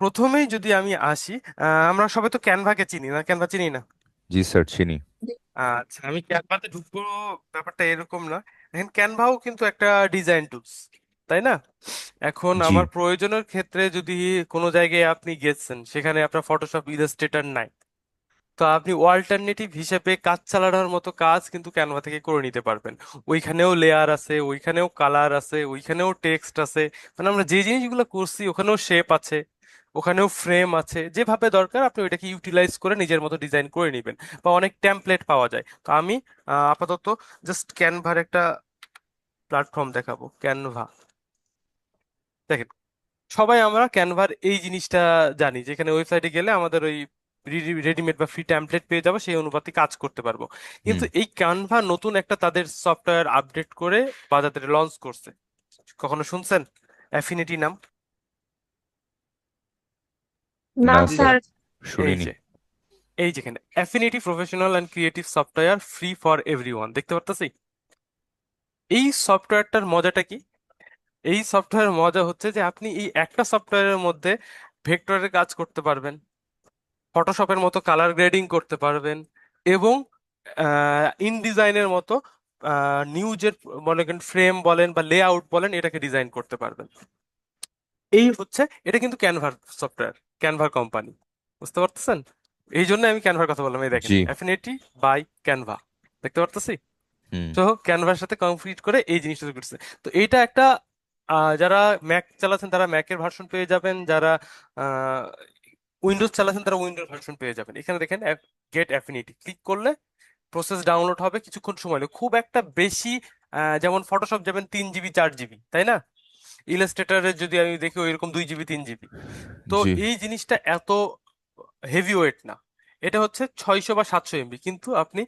প্রথমেই যদি আমি আসি, আমরা সবাই তো ক্যানভাকে চিনি না, ক্যানভা চিনি না। জি স্যার, চিনি। আচ্ছা, আমি ক্যানভাতে ঢুকবো, ব্যাপারটা এরকম না। এখন ক্যানভাও কিন্তু একটা ডিজাইন টুলস, তাই না? এখন জি। আমার প্রয়োজনের ক্ষেত্রে যদি কোনো জায়গায় আপনি গেছেন, সেখানে আপনার ফটোশপ ইলাস্ট্রেটর নাই, তো আপনি অল্টারনেটিভ হিসেবে কাজ চালানোর মতো কাজ কিন্তু ক্যানভা থেকে করে নিতে পারবেন। ওইখানেও লেয়ার আছে, ওইখানেও কালার আছে, ওইখানেও টেক্সট আছে। মানে আমরা যে জিনিসগুলো করছি ওখানেও শেপ আছে, ওখানেও ফ্রেম আছে। যেভাবে দরকার আপনি ওইটাকে ইউটিলাইজ করে নিজের মতো ডিজাইন করে নেবেন। বা অনেক টেমপ্লেট পাওয়া যায়। তো আমি আপাতত জাস্ট ক্যানভার একটা প্ল্যাটফর্ম দেখাবো, ক্যানভা। দেখেন, সবাই আমরা ক্যানভার এই জিনিসটা জানি, যেখানে ওয়েবসাইটে গেলে আমাদের ওই রেডিমেড বা ফ্রি ট্যাম্পলেট পেয়ে যাবো, সেই অনুপাতে কাজ করতে পারবো। কিন্তু হুম। এই ক্যানভা নতুন একটা তাদের সফটওয়্যার আপডেট করে বাজারে লঞ্চ করছে। কখনো শুনছেন অ্যাফিনিটি নাম? না না স্যার, স্যার। এই শুনিনি। যে, এই যেখানে affinity professional and creative software free for everyone, দেখতে পারতেছি। এই সফটওয়্যারটার মজাটা কি? এই সফটওয়্যারের মজা হচ্ছে যে আপনি এই একটা সফটওয়্যারের মধ্যে ভেক্টরের কাজ করতে পারবেন, ফটোশপের মতো কালার গ্রেডিং করতে পারবেন, এবং ইনডিজাইনের মতো নিউজের মনে করেন ফ্রেম বলেন বা লেআউট বলেন, এটাকে ডিজাইন করতে পারবেন। এই হচ্ছে, এটা কিন্তু ক্যানভার সফটওয়্যার, ক্যানভার কোম্পানি। বুঝতে পারতেছেন? এই জন্য আমি ক্যানভার কথা বললাম। এই দেখেন, জি। অ্যাফিনিটি বাই ক্যানভা, দেখতে পারতেছি। হুম। তো ক্যানভার সাথে কমপ্লিট করে এই জিনিসটা তৈরি করছে। তো এইটা একটা, যারা ম্যাক চালাচ্ছেন তারা ম্যাকের ভার্সন পেয়ে যাবেন, যারা উইন্ডোজ চালাচ্ছেন তারা উইন্ডোজ ভার্সন পেয়ে যাবেন। এখানে দেখেন, গেট অ্যাফিনিটি ক্লিক করলে প্রসেস ডাউনলোড হবে, কিছুক্ষণ সময় লাগে, খুব একটা বেশি। যেমন ফটোশপ যাবেন 3 জিবি 4 জিবি, তাই না? ইলাস্ট্রেটরে যদি আমি দেখি ওইরকম 2 জিবি 3 জিবি। তো জি। এই জিনিসটা এত হেভি ওয়েট না। এটা হচ্ছে 600 বা 700 এমবি, কিন্তু আপনি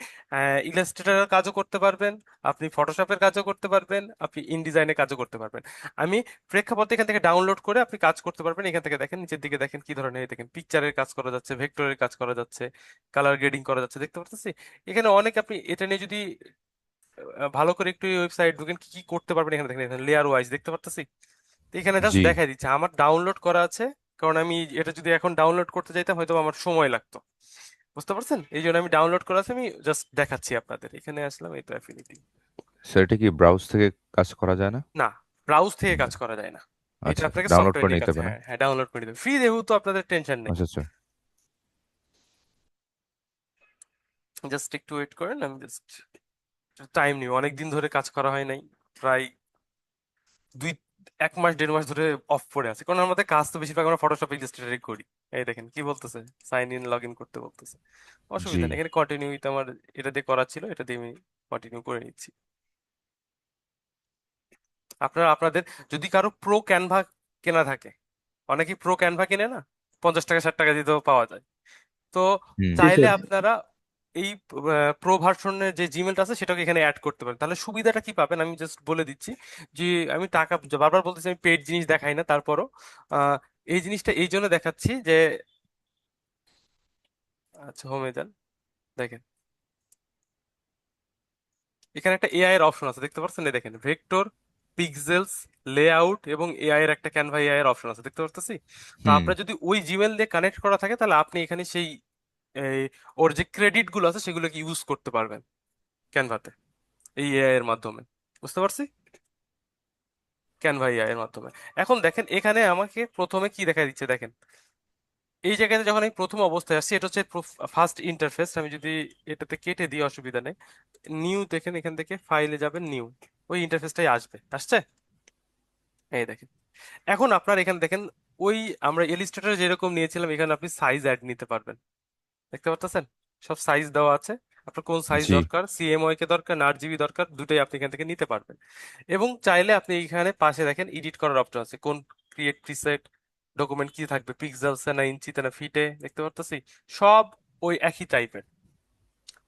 ইলাস্ট্রেটরের কাজও করতে পারবেন, আপনি ফটোশপের কাজও করতে পারবেন, আপনি ইনডিজাইনের কাজও করতে পারবেন। আমি প্রেক্ষাপট এখান থেকে ডাউনলোড করে আপনি কাজ করতে পারবেন। এখান থেকে দেখেন, নিচের দিকে দেখেন কি ধরনের, এই দেখেন পিকচারের কাজ করা যাচ্ছে, ভেক্টরের কাজ করা যাচ্ছে, কালার গ্রেডিং করা যাচ্ছে, দেখতে পাচ্ছি। এখানে অনেক, আপনি এটা নিয়ে যদি ভালো করে একটু ওয়েবসাইট ঢুকেন, কি কি করতে পারবেন এখানে দেখেন, এখানে লেয়ার ওয়াইজ দেখতে পাচ্ছি। তো এখানে জাস্ট জি দেখাই দিচ্ছে আমার ডাউনলোড করা আছে। কারণ আমি এটা যদি এখন ডাউনলোড করতে চাইতাম হয়তো আমার সময় লাগতো। বুঝতে পারছেন? এই জন্য আমি ডাউনলোড করা আছে, আমি জাস্ট দেখাচ্ছি আপনাদের। এখানে আসলাম, এই তো অ্যাফিনিটি। স্যার, এটা কি ব্রাউজ থেকে কাজ করা যায় না? না, ব্রাউজ থেকে কাজ করা যায় না। এটা আচ্ছা আচ্ছা, আপনাকে ডাউনলোড সফটওয়্যার করে দিয়ে নিতে কাজ, হবে না? হ্যাঁ হ্যাঁ, ডাউনলোড করে দিতে ফ্রি, যেহেতু আপনাদের টেনশন নেই। আচ্ছা আচ্ছা। জাস্ট একটু ওয়েট করেন, আমি জাস্ট টাইম নিব, অনেক দিন ধরে কাজ করা হয় নাই। প্রায় দুই 1 মাস 1.5 মাস ধরে অফ পড়ে আছে, কারণ আমাদের কাজ তো বেশিরভাগ আমরা ফটোশপ ইলাস্ট্রেটরে করি। এই দেখেন কি বলতেছে, সাইন ইন লগ ইন করতে বলতেছে। জি অসুবিধা নেই, এখানে কন্টিনিউ আমার এটা দিয়ে করা ছিল, এটা দিয়ে আমি কন্টিনিউ করে নিচ্ছি। আপনারা আপনাদের, যদি কারো প্রো ক্যানভা কেনা থাকে, অনেকেই প্রো ক্যানভা কিনে না, 50 টাকা 60 টাকা দিতেও পাওয়া যায়। তো হুম। জি চাইলে স্যার। আপনারা এই প্রো ভার্সনের যে জিমেলটা আছে সেটাকে এখানে অ্যাড করতে পারেন। তাহলে সুবিধাটা কি পাবেন আমি জাস্ট বলে দিচ্ছি। যে আমি টাকা, বারবার বলতেছি আমি পেড জিনিস দেখাই না, তারপরও আহ, এই জিনিসটা এই জন্য দেখাচ্ছি যে, আচ্ছা হোমে যান, দেখেন এখানে একটা এআই এর অপশন আছে, দেখতে পাচ্ছেন? এই দেখেন, ভেক্টর, পিক্সেলস, লেআউট এবং এআই এর একটা ক্যানভা এআই এর অপশন আছে, দেখতে পাচ্ছি। তো হুম। আপনার যদি ওই জিমেল দিয়ে কানেক্ট করা থাকে, তাহলে আপনি এখানে সেই এই, ওর যে ক্রেডিট গুলো আছে সেগুলোকে ইউজ করতে পারবেন ক্যানভাতে, এই এআই এর মাধ্যমে। বুঝতে পারছি? ক্যানভা এআই এর মাধ্যমে। এখন দেখেন, এখানে আমাকে প্রথমে কি দেখা দিচ্ছে দেখেন। এই জায়গাতে যখন আমি প্রথম অবস্থায় আসছি, এটা হচ্ছে ফার্স্ট ইন্টারফেস। আমি যদি এটাতে কেটে দিই, অসুবিধা নেই। নিউ দেখেন, এখান থেকে ফাইলে যাবেন, নিউ, ওই ইন্টারফেসটাই আসবে, আসছে। এই দেখেন, এখন আপনার এখানে দেখেন, ওই আমরা ইলিস্ট্রেটর যেরকম নিয়েছিলাম, এখানে আপনি সাইজ অ্যাড নিতে পারবেন, দেখতে পাচ্ছেন? সব সাইজ দেওয়া আছে। আপনার কোন সাইজ জি। দরকার, সিএমওয়াই কে দরকার না আরজিবি দরকার, দুটোই আপনি এখান থেকে নিতে পারবেন। এবং চাইলে আপনি এখানে পাশে দেখেন এডিট করার অপশন আছে, কোন ক্রিয়েট প্রিসেট, ডকুমেন্ট কি থাকবে, পিক্সেলসে না ইঞ্চিতে না ফিটে, দেখতে পারতেছি। সব ওই একই টাইপের।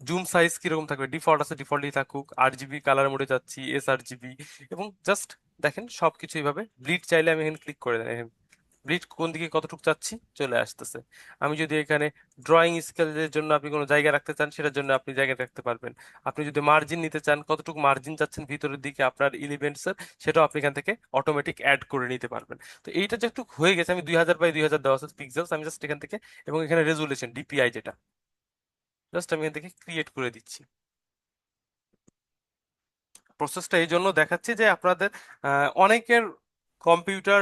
জুম সাইজ কিরকম থাকবে, ডিফল্ট আছে ডিফল্টই থাকুক, আরজিবি কালার মোডে যাচ্ছি, এস আর জিবি। এবং জাস্ট দেখেন সবকিছু এইভাবে ব্লিড চাইলে আমি এখানে ক্লিক করে দেন, ব্রিজ কোন দিকে কতটুকু চাচ্ছি চলে আসতেছে। আমি যদি এখানে ড্রয়িং স্কেলের জন্য আপনি কোনো জায়গা রাখতে চান সেটার জন্য আপনি জায়গা রাখতে পারবেন। আপনি যদি মার্জিন নিতে চান, কতটুকু মার্জিন চাচ্ছেন ভিতরের দিকে আপনার এলিমেন্টস এর, সেটাও আপনি এখান থেকে অটোমেটিক অ্যাড করে নিতে পারবেন। তো এইটা যে একটু হয়ে গেছে, আমি 2000 বাই 2000 দেওয়া আছে পিক্সেলস, আমি জাস্ট এখান থেকে, এবং এখানে রেজুলেশন ডিপিআই যেটা, জাস্ট আমি এখান থেকে ক্রিয়েট করে দিচ্ছি। প্রসেসটা এই জন্য দেখাচ্ছি যে আপনাদের অনেকের কম্পিউটার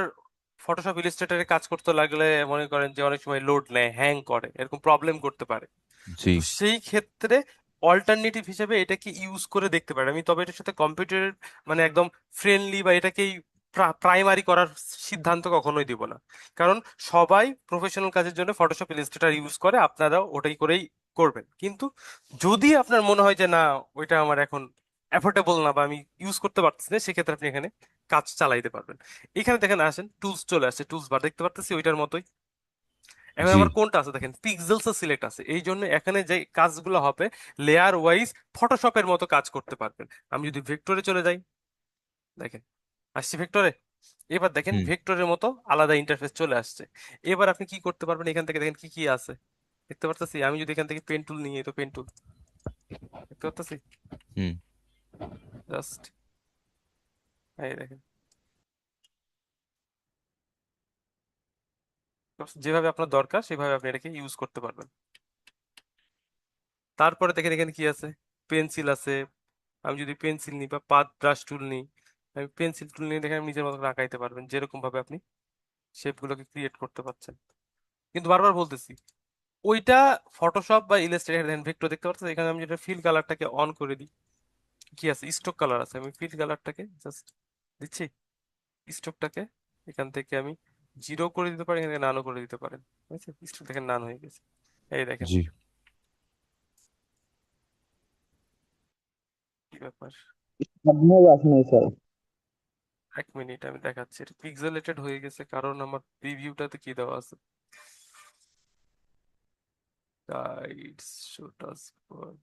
ফটোশপ ইলাস্ট্রেটরে কাজ করতে লাগলে মনে করেন যে অনেক সময় লোড নেয়, হ্যাং করে, এরকম প্রবলেম করতে পারে। জি। তো সেই ক্ষেত্রে অল্টারনেটিভ হিসেবে এটাকে ইউজ করে দেখতে পারেন। আমি তবে এটার সাথে কম্পিউটারের মানে একদম ফ্রেন্ডলি বা এটাকেই প্রাইমারি করার সিদ্ধান্ত কখনোই দিব না। কারণ সবাই প্রফেশনাল কাজের জন্য ফটোশপ ইলাস্ট্রেটর ইউজ করে, আপনারাও ওটাই করেই করবেন। কিন্তু যদি আপনার মনে হয় যে না, ওইটা আমার এখন অ্যাফোর্ডেবল না বা আমি ইউজ করতে পারতেছি না, সেক্ষেত্রে আপনি এখানে কাজ চালাইতে পারবেন। এখানে দেখেন আসেন টুলস চলে আসছে, টুলস বার দেখতে পারতেছি ওইটার মতোই। এখন জি। আবার কোনটা আছে দেখেন, পিক্সেলস সিলেক্ট আছে, এই জন্য এখানে যে কাজগুলো হবে লেয়ার ওয়াইজ ফটোশপের মতো কাজ করতে পারবেন। আমি যদি ভেক্টরে চলে যাই, দেখেন আসছি ভেক্টরে, এবার দেখেন হুম। ভেক্টরের মতো আলাদা ইন্টারফেস চলে আসছে। এবার আপনি কি করতে পারবেন, এখান থেকে দেখেন কি কি আছে দেখতে পারতেছি। আমি যদি এখান থেকে পেন টুল নিয়ে, তো পেন টুল দেখতে পারতেছি, হুম। জাস্ট এই দেখেন, যেভাবে আপনার দরকার সেভাবে আপনি এটাকে ইউজ করতে পারবেন। তারপরে দেখেন এখানে কি আছে, পেন্সিল আছে। আমি যদি পেন্সিল নিই বা পাত ব্রাশ টুল নিই, আমি পেন্সিল টুল নিয়ে দেখেন নিজের মতো করে আঁকাইতে পারবেন, যেরকম ভাবে আপনি শেপগুলোকে ক্রিয়েট করতে পারছেন। কিন্তু বারবার বলতেছি, ওইটা ফটোশপ বা ইলাস্ট্রেটর দেখেন ভেক্টর দেখতে পাচ্ছেন, এখানে আমি যেটা ফিল কালারটাকে অন করে দিই, কি আছে স্ট্রোক কালার আছে, আমি ফিল কালারটাকে জাস্ট দিচ্ছি, স্ট্রোকটাকে এখান থেকে আমি জিরো করে দিতে পারি, এখানে নানও করে দিতে পারেন। ঠিক আছে, স্ট্রোক দেখেন নান হয়ে গেছে, এই দেখেন জি। কি ব্যাপার। ধন্যবাদ আসলে স্যার। এক মিনিট আমি দেখাচ্ছি, এটা পিক্সেলেটেড হয়ে গেছে কারণ আমার প্রিভিউটাতে কি দেওয়া আছে, গাইডস শো টাস্ক বার,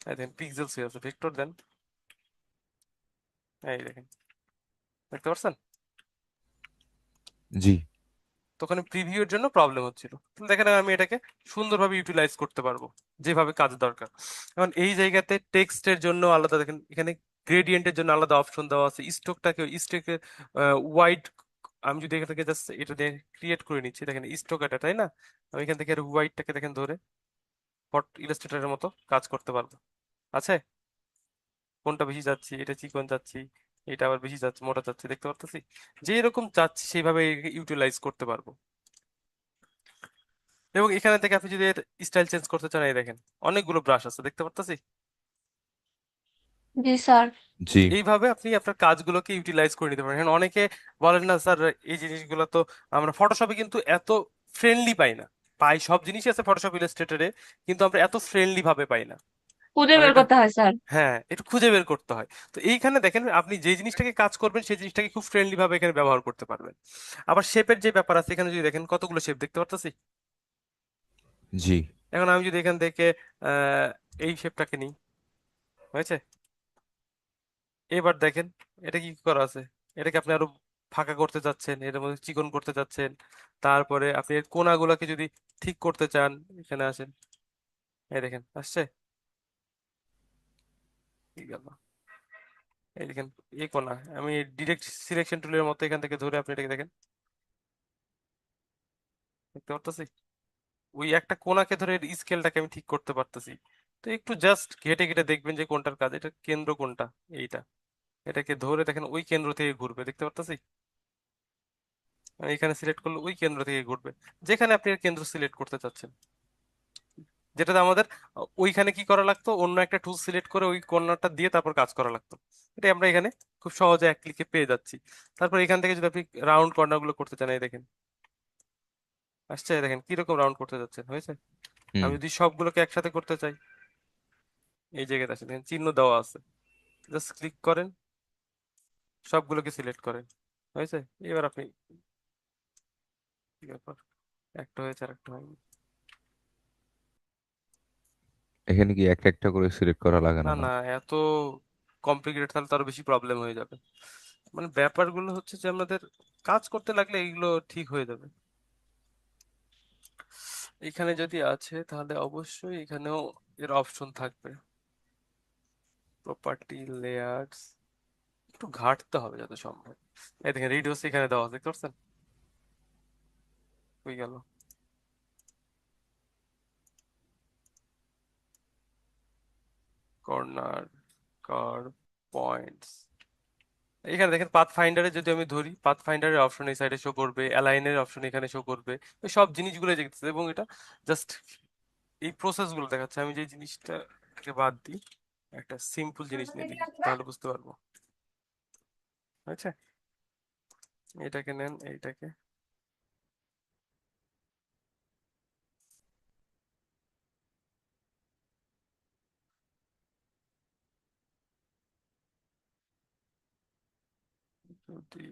এই দেখেন পিক্সেলস হয়ে আছে, ভেক্টর দেন, এই দেখেন দেখতে পাচ্ছেন। জি। তখন প্রিভিউর জন্য প্রবলেম হচ্ছিল, কিন্তু দেখেন আমি এটাকে সুন্দরভাবে ইউটিলাইজ করতে পারবো যেভাবে কাজ দরকার। এখন এই জায়গাতে টেক্সটের জন্য আলাদা, দেখেন এখানে গ্রেডিয়েন্টের জন্য আলাদা অপশন দেওয়া আছে, স্ট্রোকটাকে স্ট্রোকের হোয়াইট, আমি যদি এখান থেকে জাস্ট এটা দিয়ে ক্রিয়েট করে নিচ্ছি, দেখেন স্ট্রোক এটা, তাই না? আমি এখান থেকে হোয়াইটটাকে দেখেন ধরে ফট ইলাস্ট্রেটরের মতো কাজ করতে পারবো। আছে কোনটা বেশি যাচ্ছি, এটা চিকন চাচ্ছি, এটা আবার বেশি যাচ্ছে মোটা চাচ্ছি, দেখতে পারতেছি যে এরকম চাচ্ছি সেইভাবে ইউটিলাইজ করতে পারবো। এবং এখানে থেকে আপনি যদি স্টাইল চেঞ্জ করতে চান, এই দেখেন অনেকগুলো ব্রাশ আছে দেখতে পারতেছি। জি স্যার। জি। এইভাবে আপনি আপনার কাজগুলোকে ইউটিলাইজ করে নিতে পারেন। এখন অনেকে বলেন না স্যার, এই জিনিসগুলো তো আমরা ফটোশপে কিন্তু এত ফ্রেন্ডলি পাই না। পাই, সব জিনিসই আছে ফটোশপ ইলাস্ট্রেটরে, কিন্তু আমরা এত ফ্রেন্ডলি ভাবে পাই না। খুঁজে মানে বের এটা, করতে হয় স্যার। হ্যাঁ একটু খুঁজে বের করতে হয়। তো এইখানে দেখেন আপনি যে জিনিসটাকে কাজ করবেন সেই জিনিসটাকে খুব ফ্রেন্ডলি ভাবে এখানে ব্যবহার করতে পারবেন। আবার শেপের যে ব্যাপার আছে, এখানে যদি দেখেন কতগুলো শেপ দেখতে পারতেছি। জি। এখন আমি যদি এখান থেকে আহ এই শেপটাকে নিই, হয়েছে। এবার দেখেন এটা কি করা আছে, এটাকে আপনি আরো ফাঁকা করতে চাচ্ছেন, এর মধ্যে চিকন করতে চাচ্ছেন, তারপরে আপনি এর কোণাগুলোকে যদি ঠিক করতে চান, এখানে আসেন, এই দেখেন আসছে, কি গেল, এই দেখেন এই কোণা, আমি ডিরেক্ট সিলেকশন টুলের মতো এখান থেকে ধরে আপনি এটাকে দেখেন দেখতে পারতেছি, ওই একটা কোণাকে ধরে স্কেলটাকে আমি ঠিক করতে পারতেছি। তো একটু জাস্ট ঘেটে ঘেটে দেখবেন যে কোনটার কাজ, এটা কেন্দ্র কোনটা, এইটা, এটাকে ধরে দেখেন ওই কেন্দ্র থেকে ঘুরবে দেখতে পারতেছি। আমি এখানে সিলেক্ট করলে ওই কেন্দ্র থেকে ঘুরবে, যেখানে আপনি এর কেন্দ্র সিলেক্ট করতে চাচ্ছেন। যেটাতে আমাদের ওইখানে কি করা লাগতো, অন্য একটা টুল সিলেক্ট করে ওই কর্নারটা দিয়ে তারপর কাজ করা লাগতো। এটা আমরা এখানে খুব সহজে এক ক্লিকে পেয়ে যাচ্ছি। তারপর এখান থেকে যদি আপনি রাউন্ড কর্নার গুলো করতে চান, এই দেখেন আসছে, এই দেখেন কিরকম রাউন্ড করতে যাচ্ছেন, হয়েছে। হুম। আমি যদি সবগুলোকে একসাথে করতে চাই, এই জায়গাতে আসে দেখেন চিহ্ন দেওয়া আছে, জাস্ট ক্লিক করেন, সবগুলোকে সিলেক্ট করেন, হয়েছে। এবার আপনি, কি ব্যাপার, একটা হয়েছে আর একটা হয়নি। এখানে কি একটা একটা করে সিলেক্ট করা লাগে না না? না। না, এত কমপ্লিকেটেড তাহলে তো আরো বেশি প্রবলেম হয়ে যাবে। মানে ব্যাপারগুলো হচ্ছে যে আমাদের কাজ করতে লাগলে এইগুলো ঠিক হয়ে যাবে। এখানে যদি আছে তাহলে অবশ্যই এখানেও এর অপশন থাকবে, প্রপার্টি, লেয়ার্স। একটু ঘাঁটতে হবে যত সম্ভব। এই দেখেন রিডিউস এখানে দেওয়া আছে, দেখতে পাচ্ছেন? হয়ে গেল। Corner, curve, points. এখানে দেখেন পাথ ফাইন্ডারে যদি আমি ধরি, পাথ ফাইন্ডারের অপশন এই সাইডে শো করবে, অ্যালাইনের অপশন এখানে শো করবে। এই সব জিনিসগুলো দেখতেছে এবং এটা জাস্ট এই প্রসেস গুলো দেখাচ্ছে। আমি যে জিনিসটাকে বাদ দিই, একটা সিম্পল জিনিস নিয়ে দেখি তাহলে বুঝতে পারবো। আচ্ছা, এটাকে নেন, এইটাকে যদি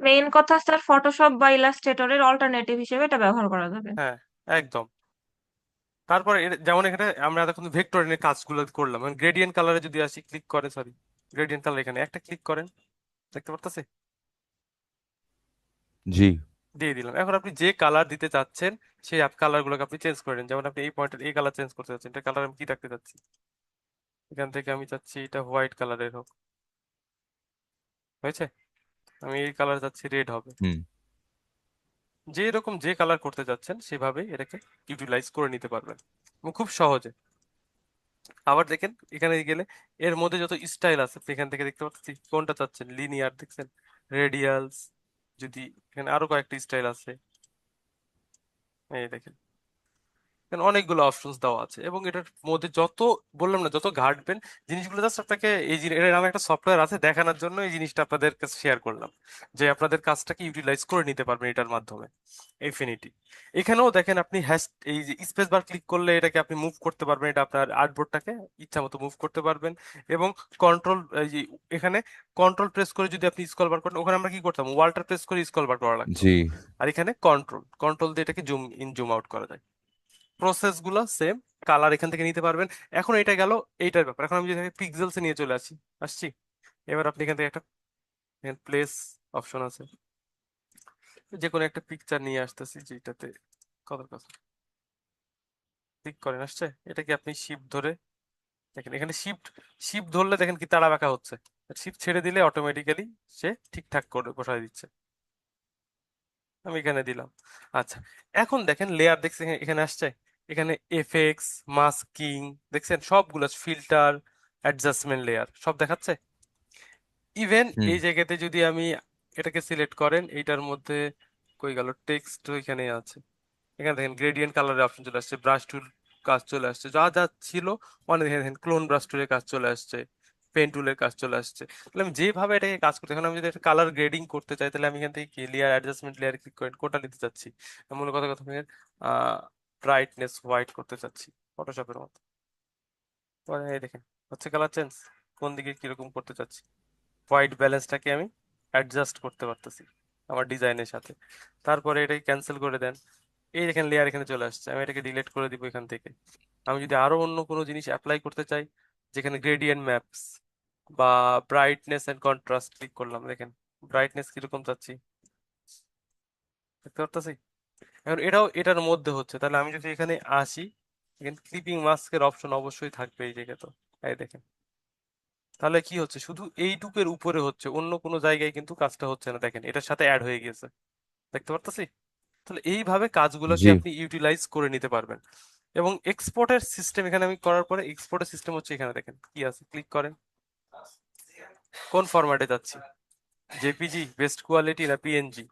মেইন কথা স্যার, ফটোশপ বা ইলাস্ট্রেটরের অল্টারনেটিভ হিসেবে এটা ব্যবহার করা যাবে। হ্যাঁ, একদম। তারপরে যেমন এখানে আমরা এতক্ষণ ভেক্টর নিয়ে কাজগুলো করলাম, গ্রেডিয়েন্ট কালারে যদি আসি, ক্লিক করে, সরি, গ্রেডিয়েন্ট কালার এখানে একটা ক্লিক করেন, দেখতে পারতেছে? জি। দিয়ে দিলাম। এখন আপনি যে কালার দিতে চাচ্ছেন সেই কালার গুলোকে আপনি চেঞ্জ করে নিন। যেমন আপনি এই পয়েন্টের এই কালার চেঞ্জ করতে চাচ্ছেন, এটা কালার আমি কি রাখতে চাচ্ছি, এখান থেকে আমি চাচ্ছি এটা হোয়াইট কালারের হোক। হয়েছে? আমি এই কালার চাচ্ছি রেড হবে। হুম। যে এরকম যে কালার করতে চাচ্ছেন সেভাবে এটাকে ইউটিলাইজ করে নিতে পারবেন এবং খুব সহজে। আবার দেখেন এখানে গেলে এর মধ্যে যত স্টাইল আছে আপনি এখান থেকে দেখতে পাচ্ছি কোনটা চাচ্ছেন, লিনিয়ার দেখছেন, রেডিয়ালস, যদি এখানে আরো কয়েকটা স্টাইল আছে, এই দেখেন এখানে অনেকগুলো অপশনস দেওয়া আছে। এবং এটার মধ্যে যত, বললাম না, যত ঘাটবেন জিনিসগুলো, জাস্ট আপনাকে এই এর নামে একটা সফটওয়্যার আছে দেখানোর জন্য এই জিনিসটা আপনাদের কাছে শেয়ার করলাম, যে আপনাদের কাজটাকে ইউটিলাইজ করে নিতে পারবেন এটার মাধ্যমে। ইনফিনিটি, এখানেও দেখেন আপনি হ্যাশ, এই যে স্পেস বার ক্লিক করলে এটাকে আপনি মুভ করতে পারবেন, এটা আপনার আর্টবোর্ডটাকে ইচ্ছা মতো মুভ করতে পারবেন। এবং কন্ট্রোল, এই যে এখানে কন্ট্রোল প্রেস করে যদি আপনি স্ক্রল বার করেন, ওখানে আমরা কি করতাম, ওয়ালটা প্রেস করে স্ক্রল বার করা লাগতো। জি। আর এখানে কন্ট্রোল কন্ট্রোল দিয়ে এটাকে জুম ইন জুম আউট করা যায়। প্রসেস গুলো সেম, কালার এখান থেকে নিতে পারবেন। এখন এটা গেল এইটার ব্যাপার। এখন আমি যদি পিক্সেলস নিয়ে চলে আসছি, এবার আপনি এখান থেকে একটা প্লেস অপশন আছে, যে কোনো একটা পিকচার নিয়ে আসতেছি যেটাতে কত কথা, ক্লিক করেন, আসছে? এটাকে আপনি শিফট ধরে দেখেন, এখানে শিফট শিফট ধরলে দেখেন কি তাড়া বাঁকা হচ্ছে, শিফট ছেড়ে দিলে অটোমেটিক্যালি সে ঠিকঠাক করে বসায় দিচ্ছে। আমি এখানে দিলাম। আচ্ছা, এখন দেখেন লেয়ার দেখছেন এখানে আসছে, এখানে এফএক্স, মাস্কিং, দেখছেন সবগুলো, ফিল্টার, অ্যাডজাস্টমেন্ট লেয়ার সব দেখাচ্ছে। ইভেন হুম। এই জায়গাতে যদি আমি এটাকে সিলেক্ট করেন, এইটার মধ্যে কই গেল, টেক্সট এখানে আছে, এখানে দেখেন গ্রেডিয়েন্ট কালারের অপশন চলে আসছে, ব্রাশ টুল কাজ চলে আসছে, যা যা ছিল অনেক, দেখেন ক্লোন ব্রাশ টুলের কাজ চলে আসছে, পেন টুলের কাজ চলে আসছে। তাহলে আমি যেভাবে এটাকে কাজ করতে, এখন আমি যদি একটা কালার গ্রেডিং করতে চাই, তাহলে আমি এখান থেকে কি লেয়ার, অ্যাডজাস্টমেন্ট লেয়ার ক্লিক করে কোনটা নিতে চাচ্ছি, মূল কথা কথা আমি ব্রাইটনেস হোয়াইট করতে চাচ্ছি, ফটোশপের মতো। পরে এই দেখেন হচ্ছে কালার চেঞ্জ, কোন দিকে কিরকম করতে চাচ্ছি, হোয়াইট ব্যালেন্সটাকে আমি অ্যাডজাস্ট করতে পারতেছি আমার ডিজাইনের সাথে। তারপরে এটাকে ক্যান্সেল করে দেন, এই দেখেন লেয়ার এখানে চলে আসছে, আমি এটাকে ডিলিট করে দিব এখান থেকে। আমি যদি আরো অন্য কোনো জিনিস অ্যাপ্লাই করতে চাই, যেখানে গ্রেডিয়েন্ট ম্যাপস বা ব্রাইটনেস এন্ড কন্ট্রাস্ট ক্লিক করলাম, দেখেন ব্রাইটনেস কিরকম চাচ্ছি, দেখতে পারতেছি। এখন এটাও এটার মধ্যে হচ্ছে, তাহলে আমি যদি এখানে আসি, এখানে ক্লিপিং মাস্কের অপশন অবশ্যই থাকবে এই জায়গায়, তো এই দেখেন তাহলে কি হচ্ছে, শুধু এইটুকের উপরে হচ্ছে, অন্য কোনো জায়গায় কিন্তু কাজটা হচ্ছে না, দেখেন এটার সাথে অ্যাড হয়ে গেছে, দেখতে পারতেছি। তাহলে এইভাবে কাজগুলোকে জি। আপনি ইউটিলাইজ করে নিতে পারবেন। এবং এক্সপোর্টের সিস্টেম এখানে আমি করার পরে, এক্সপোর্টের সিস্টেম হচ্ছে এখানে দেখেন কি আছে, ক্লিক করেন, কোন ফরম্যাটে যাচ্ছি, জেপিজি, বেস্ট কোয়ালিটি না পিএনজি।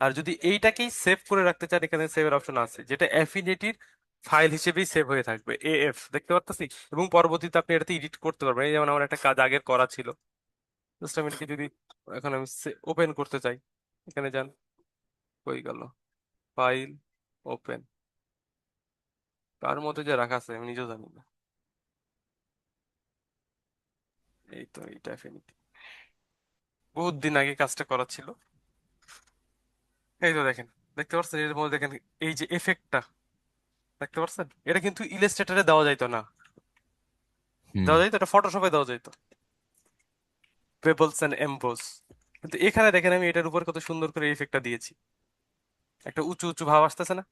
আর যদি এইটাকেই সেভ করে রাখতে চান, এখানে সেভের অপশন আছে, যেটা অ্যাফিনিটির ফাইল হিসেবেই সেভ হয়ে থাকবে, এএফ, দেখতে পারতেছি। এবং পরবর্তীতে আপনি এটাতে এডিট করতে পারবেন। এই যেমন আমার একটা কাজ আগের করা ছিল, জাস্ট আমি এটাকে যদি এখন আমি ওপেন করতে চাই, এখানে যান, হয়ে গেল, ফাইল, ওপেন, কার মধ্যে যে রাখা আছে আমি নিজেও জানি না। এই তো এইটা অ্যাফিনিটি, বহুত দিন আগে কাজটা করা ছিল। এই তো দেখেন, দেখতে পাচ্ছেন এর মধ্যে দেখেন এই যে এফেক্টটা, দেখতে পাচ্ছেন, এটা কিন্তু ইলাস্ট্রেটরে দেওয়া যাইতো না। হুম। দেওয়া যায় তো, এটা ফটোশপে দেওয়া যায় তো, পেবলস এন্ড এমবোস। কিন্তু এখানে দেখেন আমি এটার উপর কত সুন্দর করে ইফেক্টটা দিয়েছি, একটা উঁচু উঁচু ভাব আসতেছে না?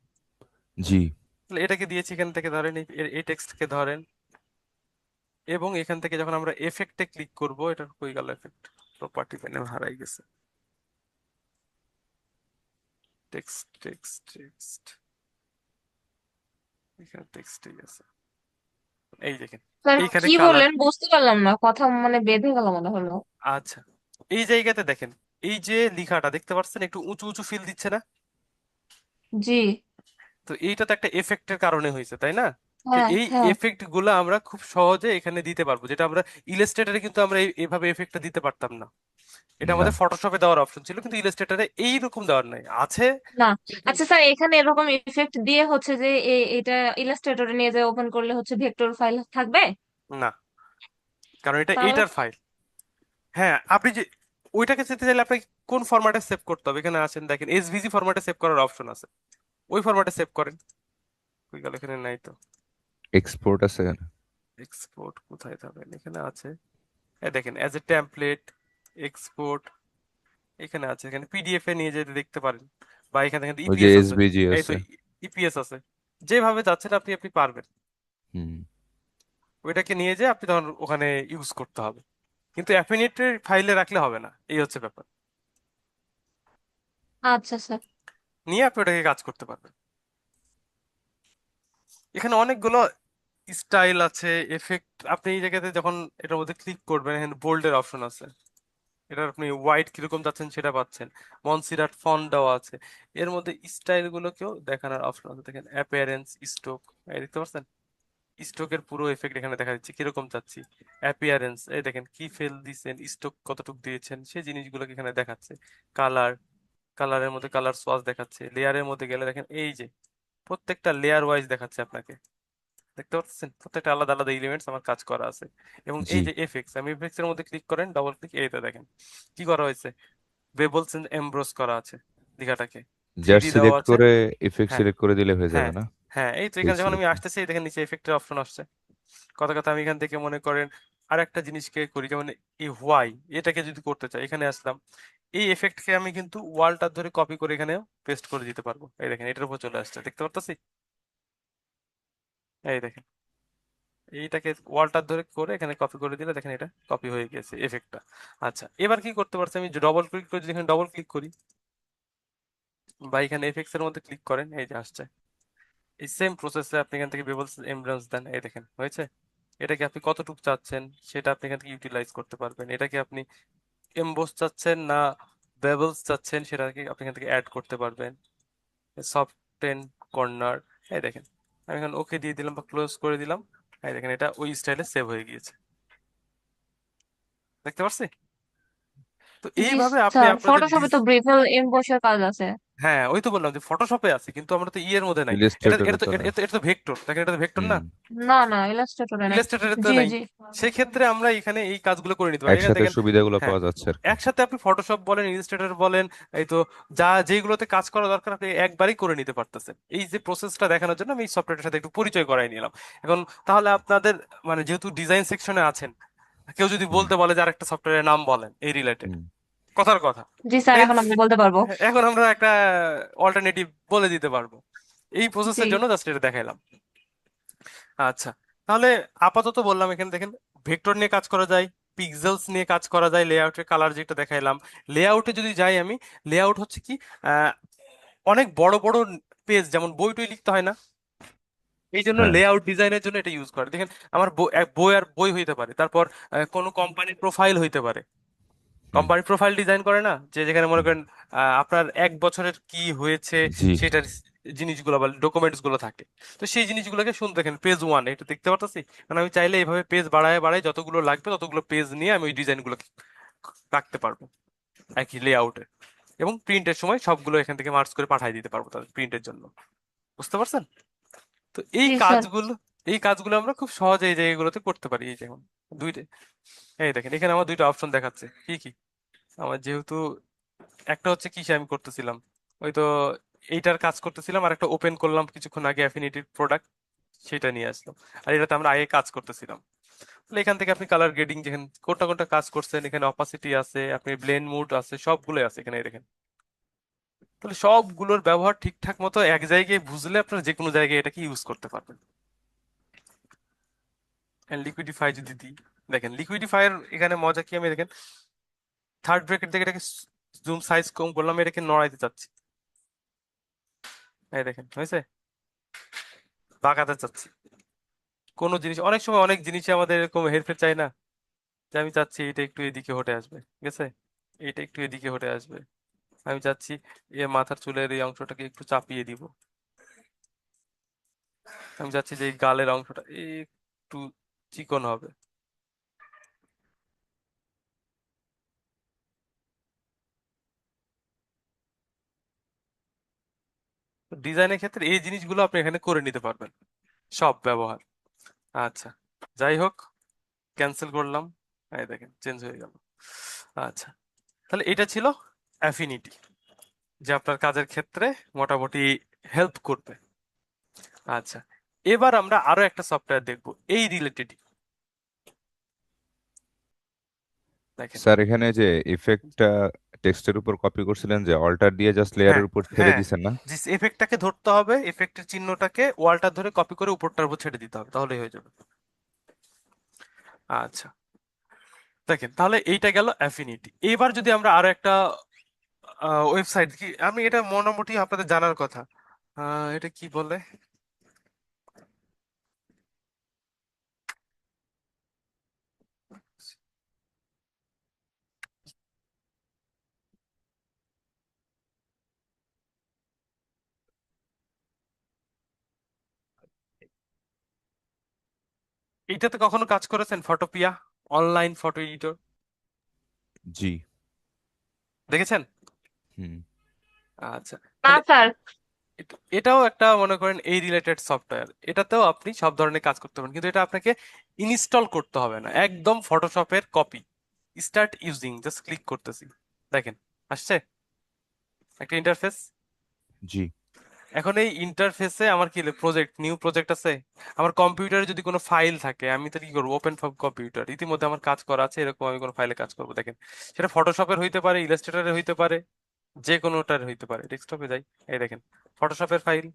জি। তাহলে এটাকে দিয়েছি, এখান থেকে ধরেন এই টেক্সটকে ধরেন, এবং এখান থেকে যখন আমরা এফেক্টে ক্লিক করব, এটার কই গেল এফেক্ট, প্রপার্টি প্যানেল হারাই গেছে, টেক্সট টেক্সট টেক্সট, এখানে টেক্সটই আছে, এই দেখেন স্যার এইখানে কি কালার। বললেন বুঝতে পারলাম না, কথা মানে বেঁধে গেল মনে হলো। আচ্ছা, এই জায়গাতে দেখেন, এই যে লেখাটা দেখতে পাচ্ছেন একটু উঁচু উঁচু ফিল দিচ্ছে না? জি। তো এইটা তো একটা এফেক্টের কারণে হয়েছে, তাই না? তো হ্যাঁ এই হ্যাঁ। এফেক্ট গুলো আমরা খুব সহজে এখানে দিতে পারবো, যেটা আমরা ইলাস্ট্রেটরে কিন্তু আমরা এভাবে এফেক্টটা দিতে পারতাম না। এটা না। আমাদের ফটোশপে দেওয়ার অপশন ছিল, কিন্তু ইলাস্ট্রেটরে এইরকম দেওয়ার নাই, আছে না। কিন্তু আচ্ছা স্যার, এখানে এরকম ইফেক্ট দিয়ে হচ্ছে যে এটা ইলাস্ট্রেটরে নিয়ে যায় ওপেন করলে হচ্ছে ভেক্টর ফাইল থাকবে? না, কারণ এটা তাহলে? এইটার ফাইল। হ্যাঁ, আপনি যে ওইটাকে যেতে চাইলে আপনাকে কোন ফরম্যাটে সেভ করতে হবে, এখানে আছেন দেখেন এসভিজি ফরম্যাটে সেভ করার অপশন আছে, ওই ফরম্যাটে সেভ করেন। ওই গেল, এখানে নাই তো। এক্সপোর্ট আছে এখানে। এক্সপোর্ট কোথায় যাবেন, এখানে আছে, এই দেখেন অ্যাজ এ টেমপ্লেট, এক্সপোর্ট, এখানে আছে, এখানে পিডিএফ এ নিয়ে যেতে দেখতে পারেন, বা এখানে দেখেন ওই যে ইপিএস আছে। এসভিজি এই তো আছে। ইপিএস আছে, যেভাবে যাচ্ছেন আপনি আপনি পারবেন, হুম। ওইটাকে নিয়ে যেয়ে আপনি তখন ওখানে ইউজ করতে হবে, কিন্তু অ্যাফিনিটির ফাইলে রাখলে হবে না, এই হচ্ছে ব্যাপার। আচ্ছা স্যার। নিয়ে আপনি ওটাকে কাজ করতে পারবেন। এখানে অনেকগুলো স্টাইল আছে, এফেক্ট। আপনি এই জায়গাতে যখন এটার মধ্যে ক্লিক করবেন, এখানে বোল্ডের অপশন আছে, এটা আপনি হোয়াইট কিরকম চাচ্ছেন সেটা পাচ্ছেন, মনসিরাট ফন্ট দেওয়া আছে, এর মধ্যে স্টাইল গুলোকেও দেখানোর অপশন আছে, দেখেন অ্যাপিয়ারেন্স, স্টোক, এই দেখতে পাচ্ছেন, স্টোকের পুরো এফেক্ট এখানে দেখা যাচ্ছে কিরকম চাচ্ছি। অ্যাপিয়ারেন্স, এই দেখেন কি ফেল দিয়েছেন, স্টোক কতটুকু দিয়েছেন, সেই জিনিসগুলোকে এখানে দেখাচ্ছে। কালার, কালারের মধ্যে কালার সোয়াচ দেখাচ্ছে। লেয়ারের মধ্যে গেলে দেখেন এই যে প্রত্যেকটা লেয়ার ওয়াইজ দেখাচ্ছে আপনাকে, দেখতে পাচ্ছেন প্রত্যেকটা আলাদা আলাদা এলিমেন্টস আমার কাজ করা আছে। এবং জি। এই যে এফেক্টস, আমি এফেক্টস এর মধ্যে ক্লিক করেন, ডবল ক্লিক, এইটা দেখেন কি করা হয়েছে, বেবলস এন্ড এমব্রোস করা আছে লেখাটাকে, থ্রি জাস্ট ডি দেওয়া সিলেক্ট আছে। করে ইফেক্ট হ্যাঁ সিলেক্ট করে দিলে হয়ে হ্যাঁ যাবে না? হ্যাঁ, এই তো পেজ এখানে যখন আমি সিলেকশন। আসতেছি, এই দেখেন নিচে এফেক্টের অপশন আসছে। কথা কথা আমি এখান থেকে মনে করেন আর একটা জিনিসকে করি, যেমন এই হোয়াই, এটাকে যদি করতে চাই, এখানে আসলাম, এই এফেক্টকে আমি কিন্তু ওয়ালটা ধরে কপি করে এখানে পেস্ট করে দিতে পারবো। এই দেখেন এটার উপর চলে আসছে, দেখতে পারতেছি, এই দেখেন এইটাকে ওয়ালটা ধরে করে এখানে কপি করে দিলে দেখেন এটা কপি হয়ে গেছে এফেক্টটা। আচ্ছা, এবার কি করতে পারছি, আমি ডবল ক্লিক করে যদি এখানে ডবল ক্লিক করি, বা এখানে এফেক্টস এর মধ্যে ক্লিক করেন, এই যে আসছে, এই সেম প্রসেসে আপনি এখান থেকে বেবলস এমব্রান্স দেন, এই দেখেন হয়েছে। এটাকে আপনি কতটুকু চাচ্ছেন সেটা আপনি এখান থেকে ইউটিলাইজ করতে পারবেন, এটাকে আপনি এমবোস চাচ্ছেন না বেবলস চাচ্ছেন সেটাকে আপনি এখান থেকে অ্যাড করতে পারবেন। সফট টেন কর্নার, এই দেখেন আমি এখন ওকে দিয়ে দিলাম বা ক্লোজ করে দিলাম, এই দেখেন এটা ওই স্টাইলে সেভ হয়ে গিয়েছে, দেখতে পাচ্ছি। তো জি এইভাবে আপনি স্যার, আপনাদের ফটোশপে তো ব্রিফল এমবসের কাজ আছে। হ্যাঁ, ওই তো বললাম যে ফটোশপে আছে, কিন্তু আমরা তো ইয়ের মধ্যে নাই। এটা ইলাস্ট্রেটরে এটা তো তো এটা নাই। এটা এটা তো ভেক্টর, দেখেন এটা তো ভেক্টর হুম। না, না না, ইলাস্ট্রেটরে নাই। ইলাস্ট্রেটরে তো জি নাই। জি। সেক্ষেত্রে আমরা এখানে এই কাজগুলো করে নিতে পারি, এখানে একসাথে দেখেন। সুবিধাগুলো হ্যাঁ, পাওয়া যাচ্ছে আর কি। একসাথে আপনি ফটোশপ বলেন, ইলাস্ট্রেটর বলেন, এই তো যা যেগুলোতে কাজ করা দরকার আপনি একবারই করে নিতে পারতেছেন। এই যে প্রসেসটা দেখানোর জন্য আমি এই সফটওয়্যারটার সাথে একটু পরিচয় করাই নিলাম। এখন তাহলে আপনাদের মানে যেহেতু ডিজাইন সেকশনে আছেন, কেউ যদি হুম। বলতে বলে যে আরেকটা সফটওয়্যারের নাম বলেন এই রিলেটেড, হুম। কথার কথা, জি স্যার, এই এখন আমি বলতে পারবো। এখন আমরা একটা অল্টারনেটিভ বলে দিতে পারবো। এই জি। প্রসেসের জন্য জাস্ট এটা দেখাইলাম। আচ্ছা, তাহলে আপাতত বললাম এখানে দেখেন ভেক্টর নিয়ে কাজ করা যায়, পিক্সেলস নিয়ে কাজ করা যায়, লেআউটের কালার যেটা দেখাইলাম। লেআউটে যদি যাই আমি, লেআউট হচ্ছে কি, আহ, অনেক বড় বড় পেজ যেমন বই টই লিখতে হয় না, এই জন্য হ্যাঁ। লেআউট ডিজাইনের জন্য এটা ইউজ করে। দেখেন আমার বই আর বই হইতে পারে, তারপর কোনো কোম্পানির প্রোফাইল হইতে পারে, হুম। কোম্পানি প্রোফাইল ডিজাইন করে না, যে যেখানে মনে হুম। করেন আপনার এক বছরের কি হয়েছে জি। সেটার জিনিসগুলো বা ডকুমেন্টস গুলো থাকে। তো সেই জিনিসগুলোকে শুনতে দেখেন পেজ ওয়ান, এটা দেখতে পারতেছি, মানে আমি চাইলে এইভাবে পেজ বাড়ায় বাড়ায় যতগুলো লাগবে ততগুলো পেজ নিয়ে আমি ওই ডিজাইন গুলো রাখতে পারবো একই লেআউটে, এবং প্রিন্টের সময় সবগুলো এখান থেকে মার্চ করে পাঠিয়ে দিতে পারবো তাদের প্রিন্টের জন্য। বুঝতে পারছেন? তো জি স্যার। এই কাজগুলো আমরা খুব সহজে এই জায়গাগুলোতে করতে পারি। এই যেমন দুইটা, এই দেখেন এখানে আমার দুইটা অপশন দেখাচ্ছে, কি কি আমার যেহেতু একটা হচ্ছে কিসে আমি করতেছিলাম, ওই তো এইটার কাজ করতেছিলাম, আর একটা ওপেন করলাম কিছুক্ষণ আগে অ্যাফিনিটির প্রোডাক্ট, সেটা নিয়ে আসলাম। আর এটাতে আমরা আগে কাজ করতেছিলাম। তাহলে এখান থেকে আপনি কালার গ্রেডিং যেখানে কোনটা কোনটা কাজ করছেন, এখানে অপাসিটি আছে, আপনি ব্লেন্ড মুড আছে, সবগুলোই আছে এখানে দেখেন। তাহলে সবগুলোর ব্যবহার ঠিকঠাক মতো এক জায়গায় বুঝলে আপনারা যে কোনো জায়গায় এটাকে ইউজ করতে পারবেন। লিকুইডিফাই যদি দিই, দেখেন লিকুইডিফায়ার এখানে মজা কি, আমি দেখেন থার্ড ব্র্যাকেট থেকে এটাকে জুম সাইজ কম করলাম, এটাকে নড়াইতে চাচ্ছি, এই দেখেন হয়েছে, বাঁকাতে চাচ্ছি কোনো জিনিস, অনেক সময় অনেক জিনিসে আমাদের এরকম হেরফের চাই না, যে আমি চাচ্ছি এটা একটু এদিকে হটে আসবে, ঠিক আছে, এটা একটু এদিকে হটে আসবে, আমি চাচ্ছি এ মাথার চুলের এই অংশটাকে একটু চাপিয়ে দিব, আমি চাচ্ছি যে এই গালের অংশটা একটু চিকন হবে। ডিজাইনের ক্ষেত্রে এই জিনিসগুলো আপনি এখানে করে নিতে পারবেন সব ব্যবহার। আচ্ছা, যাই হোক, ক্যান্সেল করলাম, এই দেখেন চেঞ্জ হয়ে গেল। আচ্ছা, তাহলে এটা ছিল অ্যাফিনিটি, যে আপনার কাজের ক্ষেত্রে মোটামুটি হেল্প করবে। আচ্ছা, এবার আমরা আরো একটা সফটওয়্যার দেখব এই রিলেটেড, দেখেন। স্যার এখানে যে ইফেক্টটা টেক্সটের উপর কপি করছিলেন, যে অল্টার দিয়ে জাস্ট লেয়ারের হ্যাঁ, উপর ছেড়ে হ্যাঁ, দিছেন না? যে এফেক্টটাকে ধরতে হবে, এফেক্টের চিহ্নটাকে ওয়ালটা ধরে কপি করে উপরটার উপর ছেড়ে দিতে হবে, তাহলেই হয়ে যাবে। আচ্ছা, দেখেন তাহলে এইটা গেল অ্যাফিনিটি। এবার যদি আমরা আরো একটা ওয়েবসাইট কি, আমি এটা মোটামুটি আপনাদের জানার কথা, এটা কি বলে, এইটাতে কখনো কাজ করেছেন? ফটোপিয়া, অনলাইন ফটো এডিটর, জি। দেখেছেন? হুম। আচ্ছা, না তাহলে স্যার। এটাও একটা মনে করেন এই রিলেটেড সফটওয়্যার, এটাতেও আপনি সব ধরনের কাজ করতে পারেন, কিন্তু এটা আপনাকে ইনস্টল করতে হবে না, একদম ফটোশপের copy. Start using, just click করতেছি, দেখেন আসছে একটা ইন্টারফেস। জি। এখন এই ইন্টারফেসে আমার কি প্রজেক্ট, নিউ প্রজেক্ট আছে, আমার কম্পিউটারে যদি কোনো ফাইল থাকে আমি তো কি করবো, ওপেন ফর কম্পিউটার, ইতিমধ্যে আমার কাজ করা আছে এরকম আমি কোনো ফাইলে কাজ করবো, দেখেন সেটা ফটোশপের হইতে পারে, ইলাস্ট্রেটরের হইতে পারে, যে কোনোটার হইতে পারে। ডেস্কটপে যাই, এই দেখেন ফটোশপের ফাইল,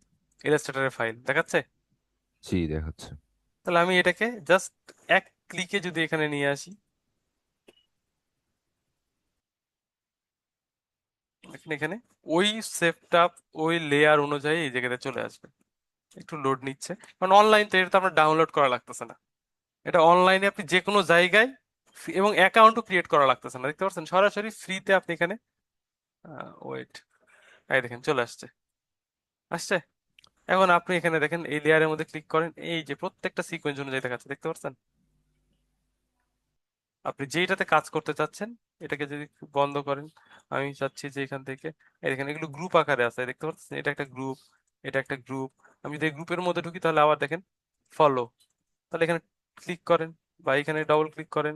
ইলাস্ট্রেটরের ফাইল দেখাচ্ছে। জি দেখাচ্ছে। তাহলে আমি এটাকে জাস্ট এক ক্লিকে যদি এখানে নিয়ে আসি, দেখেন এখানে ওই সেটআপ, ওই লেয়ার অনুযায়ী এই জায়গাতে চলে আসবে। একটু লোড নিচ্ছে, কারণ অনলাইন তো, এটা তো আপনার ডাউনলোড করা লাগতেছে না, এটা অনলাইনে আপনি যে কোনো জায়গায় এবং অ্যাকাউন্টও ক্রিয়েট করা লাগতেছে না, দেখতে পাচ্ছেন সরাসরি ফ্রিতে আপনি এখানে, ওয়েট, এই দেখেন চলে আসছে, আসছে। এখন আপনি এখানে দেখেন এই লেয়ারের মধ্যে ক্লিক করেন, এই যে প্রত্যেকটা সিকোয়েন্স অনুযায়ী দেখাচ্ছে, দেখতে পাচ্ছেন। আপনি যেইটাতে কাজ করতে চাচ্ছেন এটাকে যদি বন্ধ করেন, আমি চাচ্ছি যে এখান থেকে, এই দেখেন এগুলো গ্রুপ আকারে আছে, দেখতে পাচ্ছেন এটা একটা গ্রুপ, এটা একটা গ্রুপ, আমি যদি গ্রুপের মধ্যে ঢুকি তাহলে আবার দেখেন ফলো, তাহলে এখানে ক্লিক করেন বা এখানে ডবল ক্লিক করেন,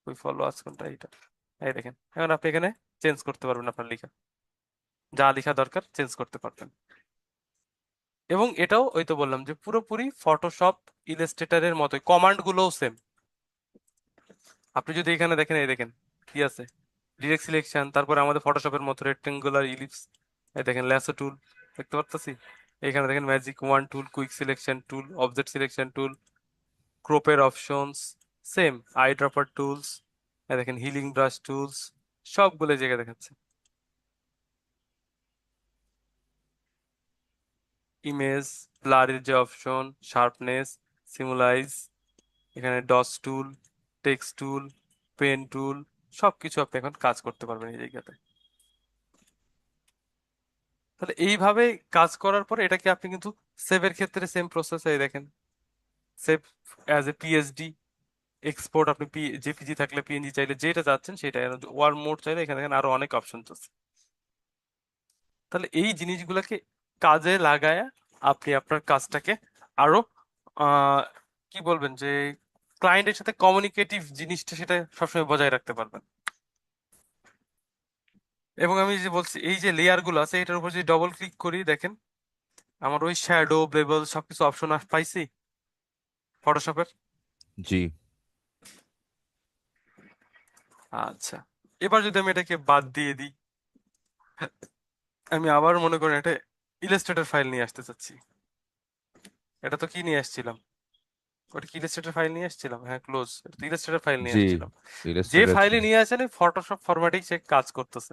ওই ফলো আজ কোনটা, এইটা, এই দেখেন এখন আপনি এখানে চেঞ্জ করতে পারবেন, আপনার লেখা যা লেখা দরকার চেঞ্জ করতে পারবেন। এবং এটাও ওই তো বললাম যে পুরোপুরি ফটোশপ ইলাস্ট্রেটরের মতোই, কমান্ড গুলোও সেম। আপনি যদি এখানে দেখেন, এই দেখেন কি আছে, ডিরেক্ট সিলেকশন, তারপরে আমাদের ফটোশপের মতো রেক্টেঙ্গুলার ইলিপস, এই দেখেন ল্যাসো টুল, দেখতে পাচ্ছি, এখানে দেখেন magic wand tool, quick selection tool, object selection tool, ক্রপের options same, eyedropper tools, এই দেখেন হিলিং ব্রাশ টুলস, সবগুলো এই জায়গায় দেখাচ্ছে। ইমেজ ব্লারের যে অপশন, শার্পনেস, সিমুলাইজ, এখানে ডস টুল, টেক্সট টুল, পেন টুল, সবকিছু আপনি এখন কাজ করতে পারবেন এই জায়গাতে। তাহলে এইভাবে কাজ করার পরে এটাকে আপনি কিন্তু সেভের ক্ষেত্রে সেম প্রসেস, এই দেখেন save as a PSD, export আপনি জেপিজি থাকলে পিএনজি চাইলে যেটা চাচ্ছেন সেটা, ওয়ার মোড চাইলে এখানে দেখেন আরো অনেক অপশন আছে। তাহলে এই জিনিসগুলোকে কাজে লাগায় আপনি আপনার কাজটাকে আরো আহ কি বলবেন, যে ক্লায়েন্টের সাথে কমিউনিকেটিভ জিনিসটা সেটা সবসময় বজায় রাখতে পারবেন। এবং আমি যে বলছি এই যে লেয়ার গুলো আছে এটার উপর যদি ডবল ক্লিক করি, দেখেন আমার ওই শ্যাডো বেবল সবকিছু অপশন পাইছি, ফটোশপের? জি। আচ্ছা, এবার যদি আমি এটাকে বাদ দিয়ে দিই, আমি আবার মনে করেন একটা ইলাস্ট্রেটর ফাইল নিয়ে আসতে চাচ্ছি। এটা তো কি নিয়ে আসছিলাম, ওটা কি ইলাস্ট্রেটর ফাইল নিয়ে আসছিলাম? হ্যাঁ, ক্লোজ, এটা তো ইলাস্ট্রেটর ফাইল নিয়ে জি, আসছিলাম। যে ইলাস্ট্রেটর ফাইলে ছিল। নিয়ে আসেন ফটোশপ ফরম্যাটেই সে কাজ করতেছে।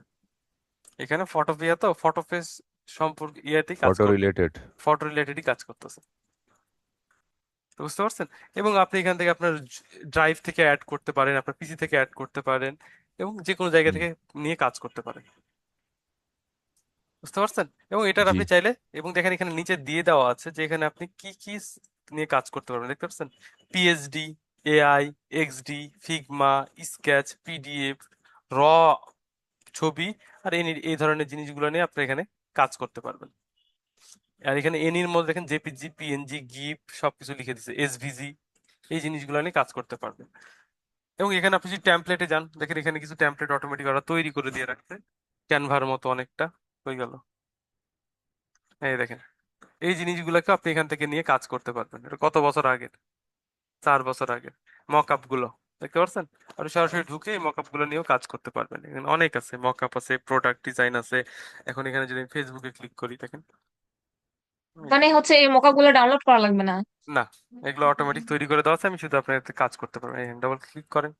এখানে ফটোপিয়া তো ফটো ফেস সম্পর্কে ইয়াতেই কাজ ফটো করবে, রিলেটেড। ফটো রিলেটেডই কাজ করতেছে। তো বুঝতে পারছেন? এবং আপনি এখান থেকে আপনার ড্রাইভ থেকে অ্যাড করতে পারেন, আপনার পিসি থেকে অ্যাড করতে পারেন, এবং যে কোনো জায়গা হুম। থেকে নিয়ে কাজ করতে পারেন। বুঝতে পারছেন? এবং এটার জি। আপনি চাইলে, এবং দেখেন এখানে নিচে দিয়ে দেওয়া আছে যে এখানে আপনি কি কি নিয়ে কাজ করতে পারবেন, দেখতে পাচ্ছেন? PhD, AI, XD, Figma, sketch, PDF, র ছবি, আর এই ধরনের জিনিসগুলো নিয়ে আপনি এখানে কাজ করতে পারবেন। আর এখানে এনির মধ্যে দেখেন জেপিজি, পিএনজি, গিফ সবকিছু লিখে দিচ্ছে, এসভিজি, এই জিনিসগুলো নিয়ে কাজ করতে পারবেন। এবং এখানে আপনি যদি টেমপ্লেটে যান, দেখেন এখানে কিছু টেমপ্লেট অটোমেটিক ওরা তৈরি করে দিয়ে রাখছে, ক্যানভার মতো অনেকটা। হয়ে গেল, এই দেখেন, এই জিনিসগুলোকে আপনি এখান থেকে নিয়ে কাজ করতে পারবেন। এটা কত বছর আগের, 4 বছর আগের মক আপ গুলো, দেখতে পাচ্ছেন? আপনি সরাসরি ঢুকে এই মক আপ গুলো নিয়েও কাজ করতে পারবেন। এখানে অনেক আছে, মক আপ আছে, প্রোডাক্ট ডিজাইন আছে। এখন এখানে যদি ফেসবুকে ক্লিক করি, দেখেন এই মানে যে, হচ্ছে এই মোকাগুলো ডাউনলোড করা লাগবে না? না, এগুলো অটোমেটিক তৈরি করে দেওয়া আছে, আমি শুধু আপনার এতে কাজ করতে পারবো। এই ডাবল ক্লিক করেন,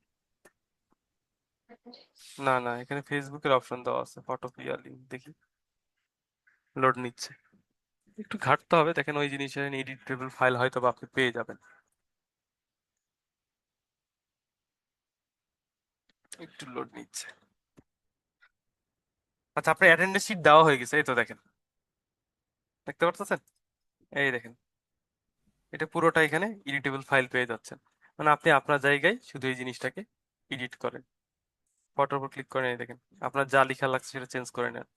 না না, এখানে ফেসবুকের অপশন দেওয়া আছে, ফটো পিয়া লিঙ্ক, দেখি লোড নিচ্ছে, একটু ঘাটতে হবে। দেখেন ওই জিনিসের এডিটেবল ফাইল হয়তো বা আপনি পেয়ে যাবেন, একটু লোড নিচ্ছে। আচ্ছা, আপনার অ্যাটেন্ডেন্স শিট দেওয়া হয়ে গেছে, এই তো দেখেন, দেখতে পাচ্ছেন? এই দেখেন, এটা পুরোটা এখানে এডিটেবল ফাইল পেয়ে যাচ্ছেন। মানে আপনি আপনার জায়গায় শুধু এই জিনিসটাকে এডিট করেন, ফটোর উপর ক্লিক করেন, এই দেখেন আপনার যা লেখা লাগছে সেটা চেঞ্জ করে নেন।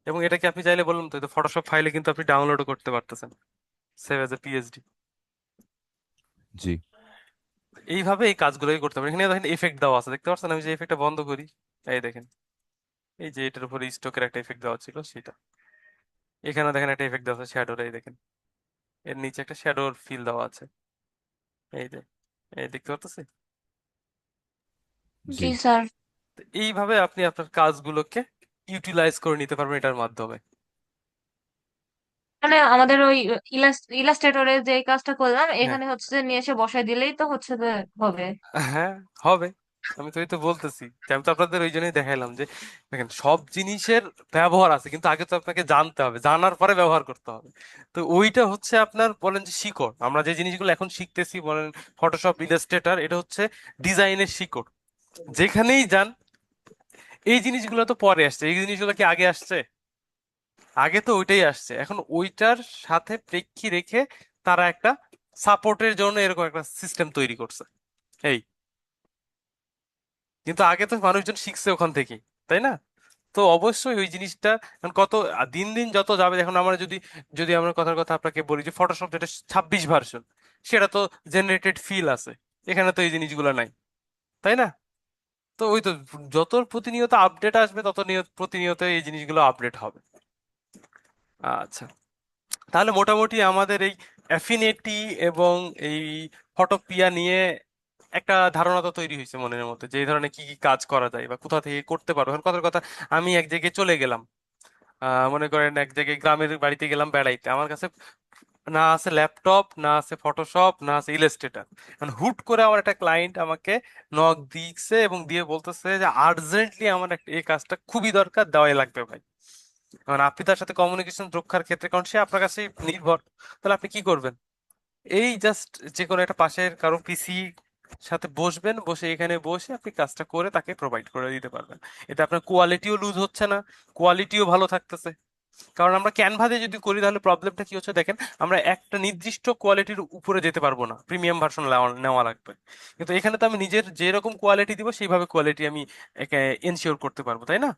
এবং এটাকে আপনি চাইলে, বললাম তো, ফটোশপ ফাইলে কিন্তু আপনি ডাউনলোডও করতে পারতেছেন, সেভ এজ এ পিএইচডি। জি। এইভাবে এই কাজগুলোই করতে পারেন। এখানে দেখেন এফেক্ট দেওয়া আছে, দেখতে পাচ্ছেন? আমি যে এফেক্টটা বন্ধ করি, এই দেখেন, এই যে এটার উপরে স্টকের একটা এফেক্ট দেওয়া ছিল সেটা, এখানে দেখেন একটা এফেক্ট দেওয়া আছে শ্যাডোর, এই দেখেন এর নিচে একটা শ্যাডোর ফিল দেওয়া আছে, এই যে, এই দেখতে পাচ্ছেন? জি। জি স্যার। তো এইভাবে আপনি আপনার কাজগুলোকে ইউটিলাইজ করে নিতে পারবেন এটার মাধ্যমে। মানে আমাদের ওই ইলাস্ট্রেটরে যে কাজটা করলাম, হ্যাঁ, এখানে হচ্ছে যে নিয়ে এসে বসাই দিলেই তো হচ্ছে যে হবে। হ্যাঁ, হবে। আমি তো এই তো বলতেছি যে আমি তো আপনাদের ওই জন্যই দেখাইলাম যে দেখেন সব জিনিসের ব্যবহার আছে, কিন্তু আগে তো আপনাকে জানতে হবে, জানার পরে ব্যবহার করতে হবে। তো ওইটা হচ্ছে আপনার, বলেন যে শিকড়, আমরা যে জিনিসগুলো এখন শিখতেছি, বলেন ফটোশপ, ইলাস্ট্রেটর, এটা হচ্ছে ডিজাইনের শিকড়। যেখানেই যান, এই জিনিসগুলো তো পরে আসছে, এই জিনিসগুলো কি আগে আসছে? আগে তো ওইটাই আসছে। এখন ওইটার সাথে প্রেক্ষী রেখে তারা একটা সাপোর্টের জন্য এরকম একটা সিস্টেম তৈরি করছে, এই। কিন্তু আগে তো মানুষজন শিখছে ওখান থেকেই, তাই না? তো অবশ্যই ওই জিনিসটা এখন কত দিন দিন যত যাবে, এখন আমরা যদি যদি আমরা কথার কথা আপনাকে বলি যে ফটোশপ যেটা 26 ভার্সন, সেটা তো জেনারেটেড ফিল আছে, এখানে তো এই জিনিসগুলো নাই, তাই না? তো ওই তো, যত প্রতিনিয়ত আপডেট আসবে তত প্রতিনিয়ত এই জিনিসগুলো আপডেট হবে। আচ্ছা, তাহলে মোটামুটি আমাদের এই অ্যাফিনিটি এবং এই ফটোপিয়া নিয়ে একটা ধারণা তো তৈরি হয়েছে মনের মধ্যে, যে এই ধরনের কি কি কাজ করা যায় বা কোথা থেকে করতে পারবো। এখন কথার কথা, আমি এক জায়গায় চলে গেলাম, মনে করেন এক জায়গায় গ্রামের বাড়িতে গেলাম বেড়াইতে, আমার কাছে না আছে ল্যাপটপ, না আছে ফটোশপ, না আছে ইলাস্ট্রেটর। মানে হুট করে আমার একটা ক্লায়েন্ট আমাকে নক দিচ্ছে এবং দিয়ে বলতেছে যে আর্জেন্টলি আমার একটা এই কাজটা খুবই দরকার, দেওয়াই লাগবে ভাই। কারণ আপনি তার সাথে কমিউনিকেশন রক্ষার ক্ষেত্রে, কারণ সে আপনার কাছে নির্ভর, তাহলে আপনি কি করবেন? এই জাস্ট যে কোনো একটা পাশের কারো পিসি সাথে বসবেন, বসে এখানে বসে আপনি কাজটা করে তাকে প্রোভাইড করে দিতে পারবেন। এতে আপনার কোয়ালিটিও লুজ হচ্ছে না, কোয়ালিটিও ভালো থাকতেছে। কারণ আমরা ক্যানভা দিয়ে যদি করি, তাহলে প্রবলেমটা কি হচ্ছে দেখেন, আমরা একটা নির্দিষ্ট কোয়ালিটির উপরে যেতে পারবো না, প্রিমিয়াম ভার্সন নেওয়া লাগবে। কিন্তু এখানে তো আমি নিজের যেরকম কোয়ালিটি দিব সেইভাবে কোয়ালিটি আমি এনশিওর করতে পারবো, তাই না?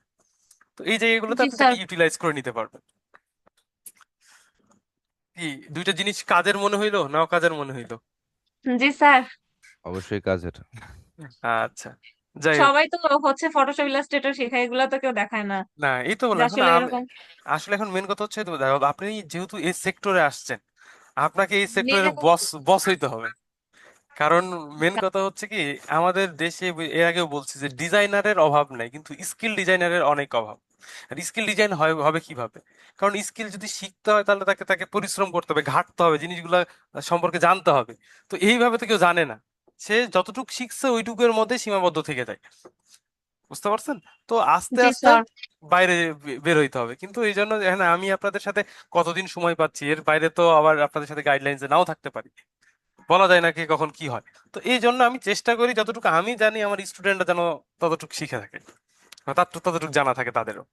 তো এই জায়গাগুলোতে জি আপনি স্যার। তাকে ইউটিলাইজ করে নিতে পারবেন। কি, দুইটা জিনিস কাজের মনে হইলো না অকাজের মনে হইলো? জি স্যার। অবশ্যই কাজের। আচ্ছা, যাই হোক, সবাই তো হচ্ছে ফটোশপ ইলাস্ট্রেটর শেখায়, এগুলো তো কেউ দেখায় না না এই তো যে বললাম এখন আসলে এরকম। আসলে এখন মেন কথা হচ্ছে তো দেখো, আপনি যেহেতু এই সেক্টরে আসছেন, আপনাকে এই সেক্টরের নিজে বস বস হইতে হবে। কারণ মেন কথা হচ্ছে কি, আমাদের দেশে এর আগেও বলছি যে ডিজাইনারের অভাব নাই, কিন্তু স্কিল ডিজাইনারের অনেক অভাব। আর স্কিল ডিজাইন হবে কিভাবে? কারণ স্কিল যদি শিখতে হয় তাহলে তাকে তাকে পরিশ্রম করতে হবে, ঘাটতে হবে, জিনিসগুলো সম্পর্কে জানতে হবে। তো এইভাবে তো কেউ জানে না, সে যতটুকু শিখছে ওইটুকুর মধ্যে সীমাবদ্ধ থেকে যায়। বুঝতে পারছেন? তো আস্তে জি আস্তে স্যার। বাইরে বের হইতে হবে। কিন্তু এই জন্য হ্যাঁ, আমি আপনাদের সাথে কতদিন সময় পাচ্ছি, এর বাইরে তো আবার আপনাদের সাথে গাইডলাইন্সে নাও থাকতে পারি, বলা যায় না কি কখন কি হয়। তো এই জন্য আমি চেষ্টা করি যতটুকু আমি জানি আমার স্টুডেন্টরা যেন ততটুকু শিখে থাকে, বা তার ততটুকু জানা থাকে তাদেরও,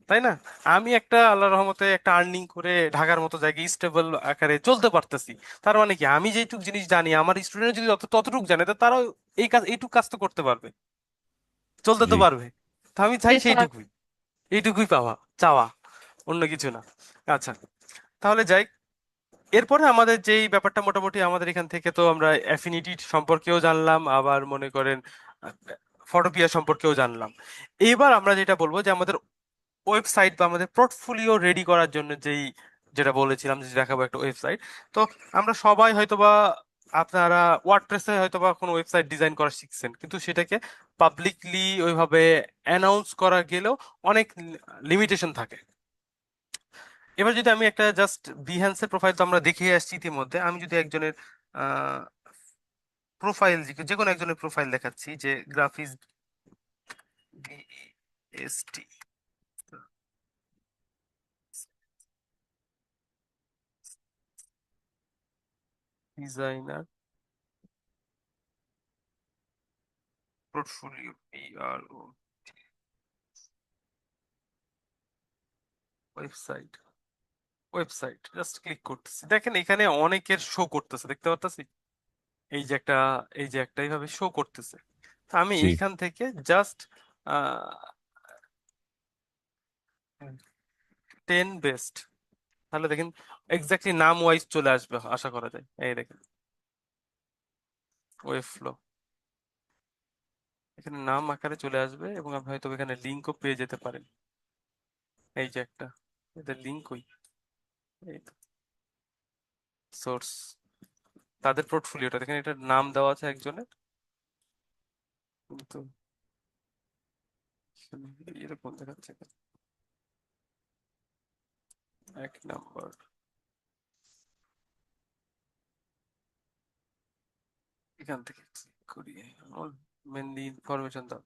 তাই না? আমি একটা আল্লাহর রহমতে একটা আর্নিং করে ঢাকার মতো জায়গায় স্টেবল আকারে চলতে পারতেছি। তার মানে কি, আমি যেটুকু জিনিস জানি আমার স্টুডেন্ট যদি ততটুকু জানে, তো তারাও এইটুকু কাজ তো করতে পারবে, চলতে তো জি। পারবে। তো আমি চাই জি স্যার। সেইটুকুই, এইটুকুই পাওয়া চাওয়া, অন্য কিছু না। আচ্ছা, তাহলে যাই। এরপরে আমাদের যেই ব্যাপারটা, মোটামুটি আমাদের এখান থেকে তো আমরা অ্যাফিনিটি সম্পর্কেও জানলাম, আবার মনে করেন ফটোপিয়া সম্পর্কেও জানলাম। এইবার আমরা যেটা বলবো যে আমাদের ওয়েবসাইট বা আমাদের পোর্টফোলিও রেডি করার জন্য যেই, যেটা বলেছিলাম যে দেখাবো একটা ওয়েবসাইট। তো আমরা সবাই হয়তোবা, আপনারা ওয়ার্ডপ্রেসে হয়তোবা কোনো ওয়েবসাইট ডিজাইন করা শিখছেন, কিন্তু সেটাকে পাবলিকলি ওইভাবে অ্যানাউন্স করা গেলেও অনেক লিমিটেশন থাকে। এবার যদি আমি একটা জাস্ট বিহ্যান্সের প্রোফাইল তো আমরা দেখে আসছি ইতিমধ্যে, আমি যদি একজনের প্রোফাইল, যে কোনো একজনের প্রোফাইল দেখাচ্ছি, যে graphics BST designer portfolio, PRO, website, website just click করতেছি, দেখেন এখানে অনেকের শো করতেছে, দেখতে পাচ্ছি এই যে একটা, এই যে একটা এইভাবে শো করতেছে। তো আমি জি। এইখান থেকে জাস্ট 10 বেস্ট, তাহলে দেখেন এক্স্যাক্টলি নাম ওয়াইজ চলে আসবে আশা করা যায়। এই দেখেন ওয়েব ফ্লো, এখানে নাম আকারে চলে আসবে, এবং আপনি হয়তো এখানে লিঙ্কও পেয়ে যেতে পারেন। এই যে একটা, এদের লিঙ্ক ওই, এই সোর্স, তাদের পোর্টফোলিওটা দেখেন, এটার নাম দেওয়া আছে একজনের, কিন্তু এখানে এরকম দেখাচ্ছে কেন? 1 নম্বর, এখান থেকে ক্লিক করি, মেনলি ইনফরমেশন দাও,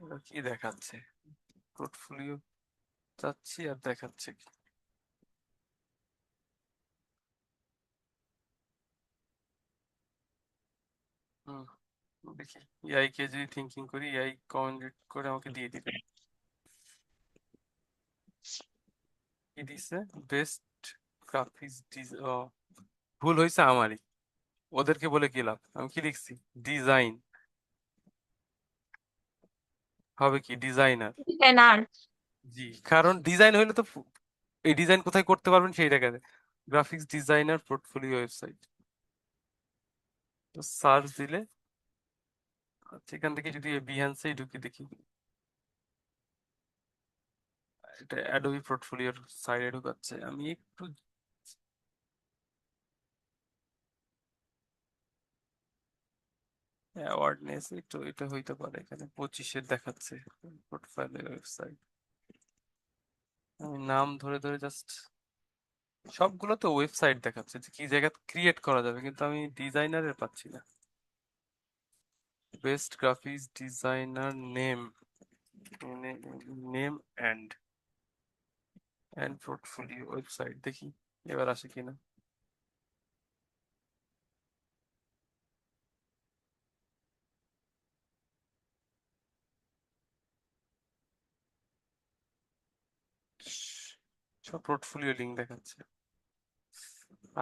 এটা কি দেখাচ্ছে? পোর্টফোলিও চাচ্ছি, আর দেখাচ্ছে কি? হুম, দেখি এআই কে যদি থিঙ্কিং করি, এআই কমেন্ট করে আমাকে দিয়ে দিবে। কি দিছে? বেস্ট গ্রাফিক্স ভুল হয়েছে আমারই, ওদেরকে বলে কি লাভ? আমি কি লিখছি? ডিজাইন, হবে কি ডিজাইনার। ডিজাইনার। জি, কারণ ডিজাইন হইলে তো এই ডিজাইন কোথায় করতে পারবেন সেই জায়গায়, গ্রাফিক্স ডিজাইনার পোর্টফোলিও ওয়েবসাইট, তো সার্চ দিলে, আচ্ছা, এখান থেকে যদি বিহ্যান্সেই ঢুকি দেখি, এটা অ্যাডোবি পোর্টফোলিওর সাইডে ঢুকাচ্ছে, আমি একটু অ্যাওয়ার্ডনেস, একটু এটা হইতে পারে, এখানে 25-এর দেখাচ্ছে পোর্টফোলিও ওয়েবসাইট। আমি নাম ধরে ধরে জাস্ট, সবগুলো তো ওয়েবসাইট দেখাচ্ছে যে কি জায়গা ক্রিয়েট করা যাবে, কিন্তু আমি ডিজাইনারের পাচ্ছি না। Best graphics designer name, name and portfolio website, দেখি এবার আসে কিনা। সব পোর্টফোলিও লিঙ্ক দেখাচ্ছে,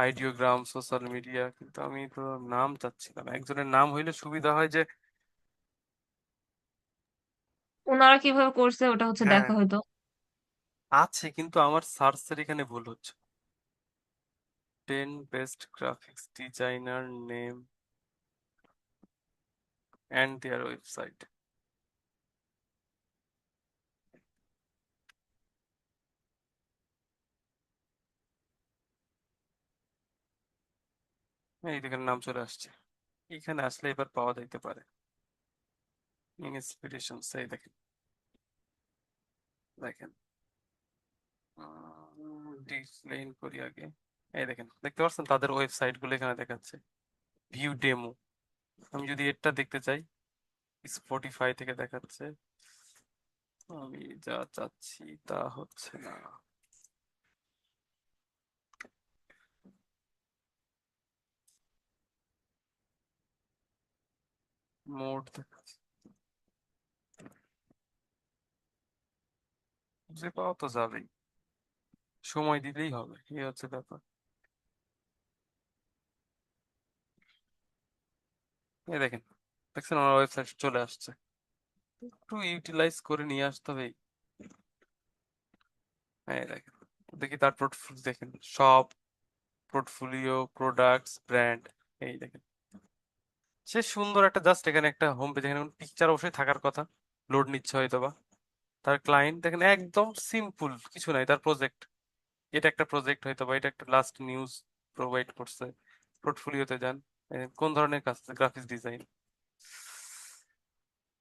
আইডিওগ্রাম, সোশ্যাল মিডিয়া, কিন্তু আমি তো নাম চাচ্ছিলাম, একজনের নাম হইলে সুবিধা হয় যে, ওনারা কিভাবে করছে ওটা হচ্ছে হ্যাঁ দেখা হয়তো। আছে, কিন্তু আমার সার্চের এখানে ভুল হচ্ছে। 10 best graphics designer name and their website, এই দেখেন নাম চলে আসছে, এখানে আসলে এবার পাওয়া যাইতে পারে ইন্সপিরেশনস। এই দেখেন, দেখেন ডিসপ্লেইন করি আগে। এই দেখেন, দেখতে পাচ্ছেন তাদের ওয়েবসাইট গুলো এখানে দেখাচ্ছে, ভিউ ডেমো। আমি যদি এটা দেখতে চাই, স্পটিফাই থেকে দেখাচ্ছে, আমি যা চাচ্ছি তা হচ্ছে না। মোড দেখাচ্ছে, খুঁজে পাওয়া তো যাবেই, সময় দিলেই হবে, এই হচ্ছে ব্যাপার। এই দেখেন, দেখছেন আমার ওয়েবসাইট চলে আসছে, একটু ইউটিলাইজ করে নিয়ে আসতে হবে। এই দেখেন, দেখি তার পোর্টফোলিও দেখেন, সব পোর্টফোলিও, প্রোডাক্টস, ব্র্যান্ড। এই দেখেন, সে সুন্দর একটা, জাস্ট এখানে একটা হোম পেজ, এখানে পিকচার অবশ্যই থাকার কথা, লোড নিচ্ছে হয়তো বা। তার ক্লায়েন্ট দেখেন একদম সিম্পল, কিছু নাই, তার প্রজেক্ট, এটা একটা প্রজেক্ট হয়তো বা, এটা একটা লাস্ট নিউজ প্রোভাইড করছে। পোর্টফোলিওতে যান, কোন ধরনের কাজ, গ্রাফিক্স ডিজাইন,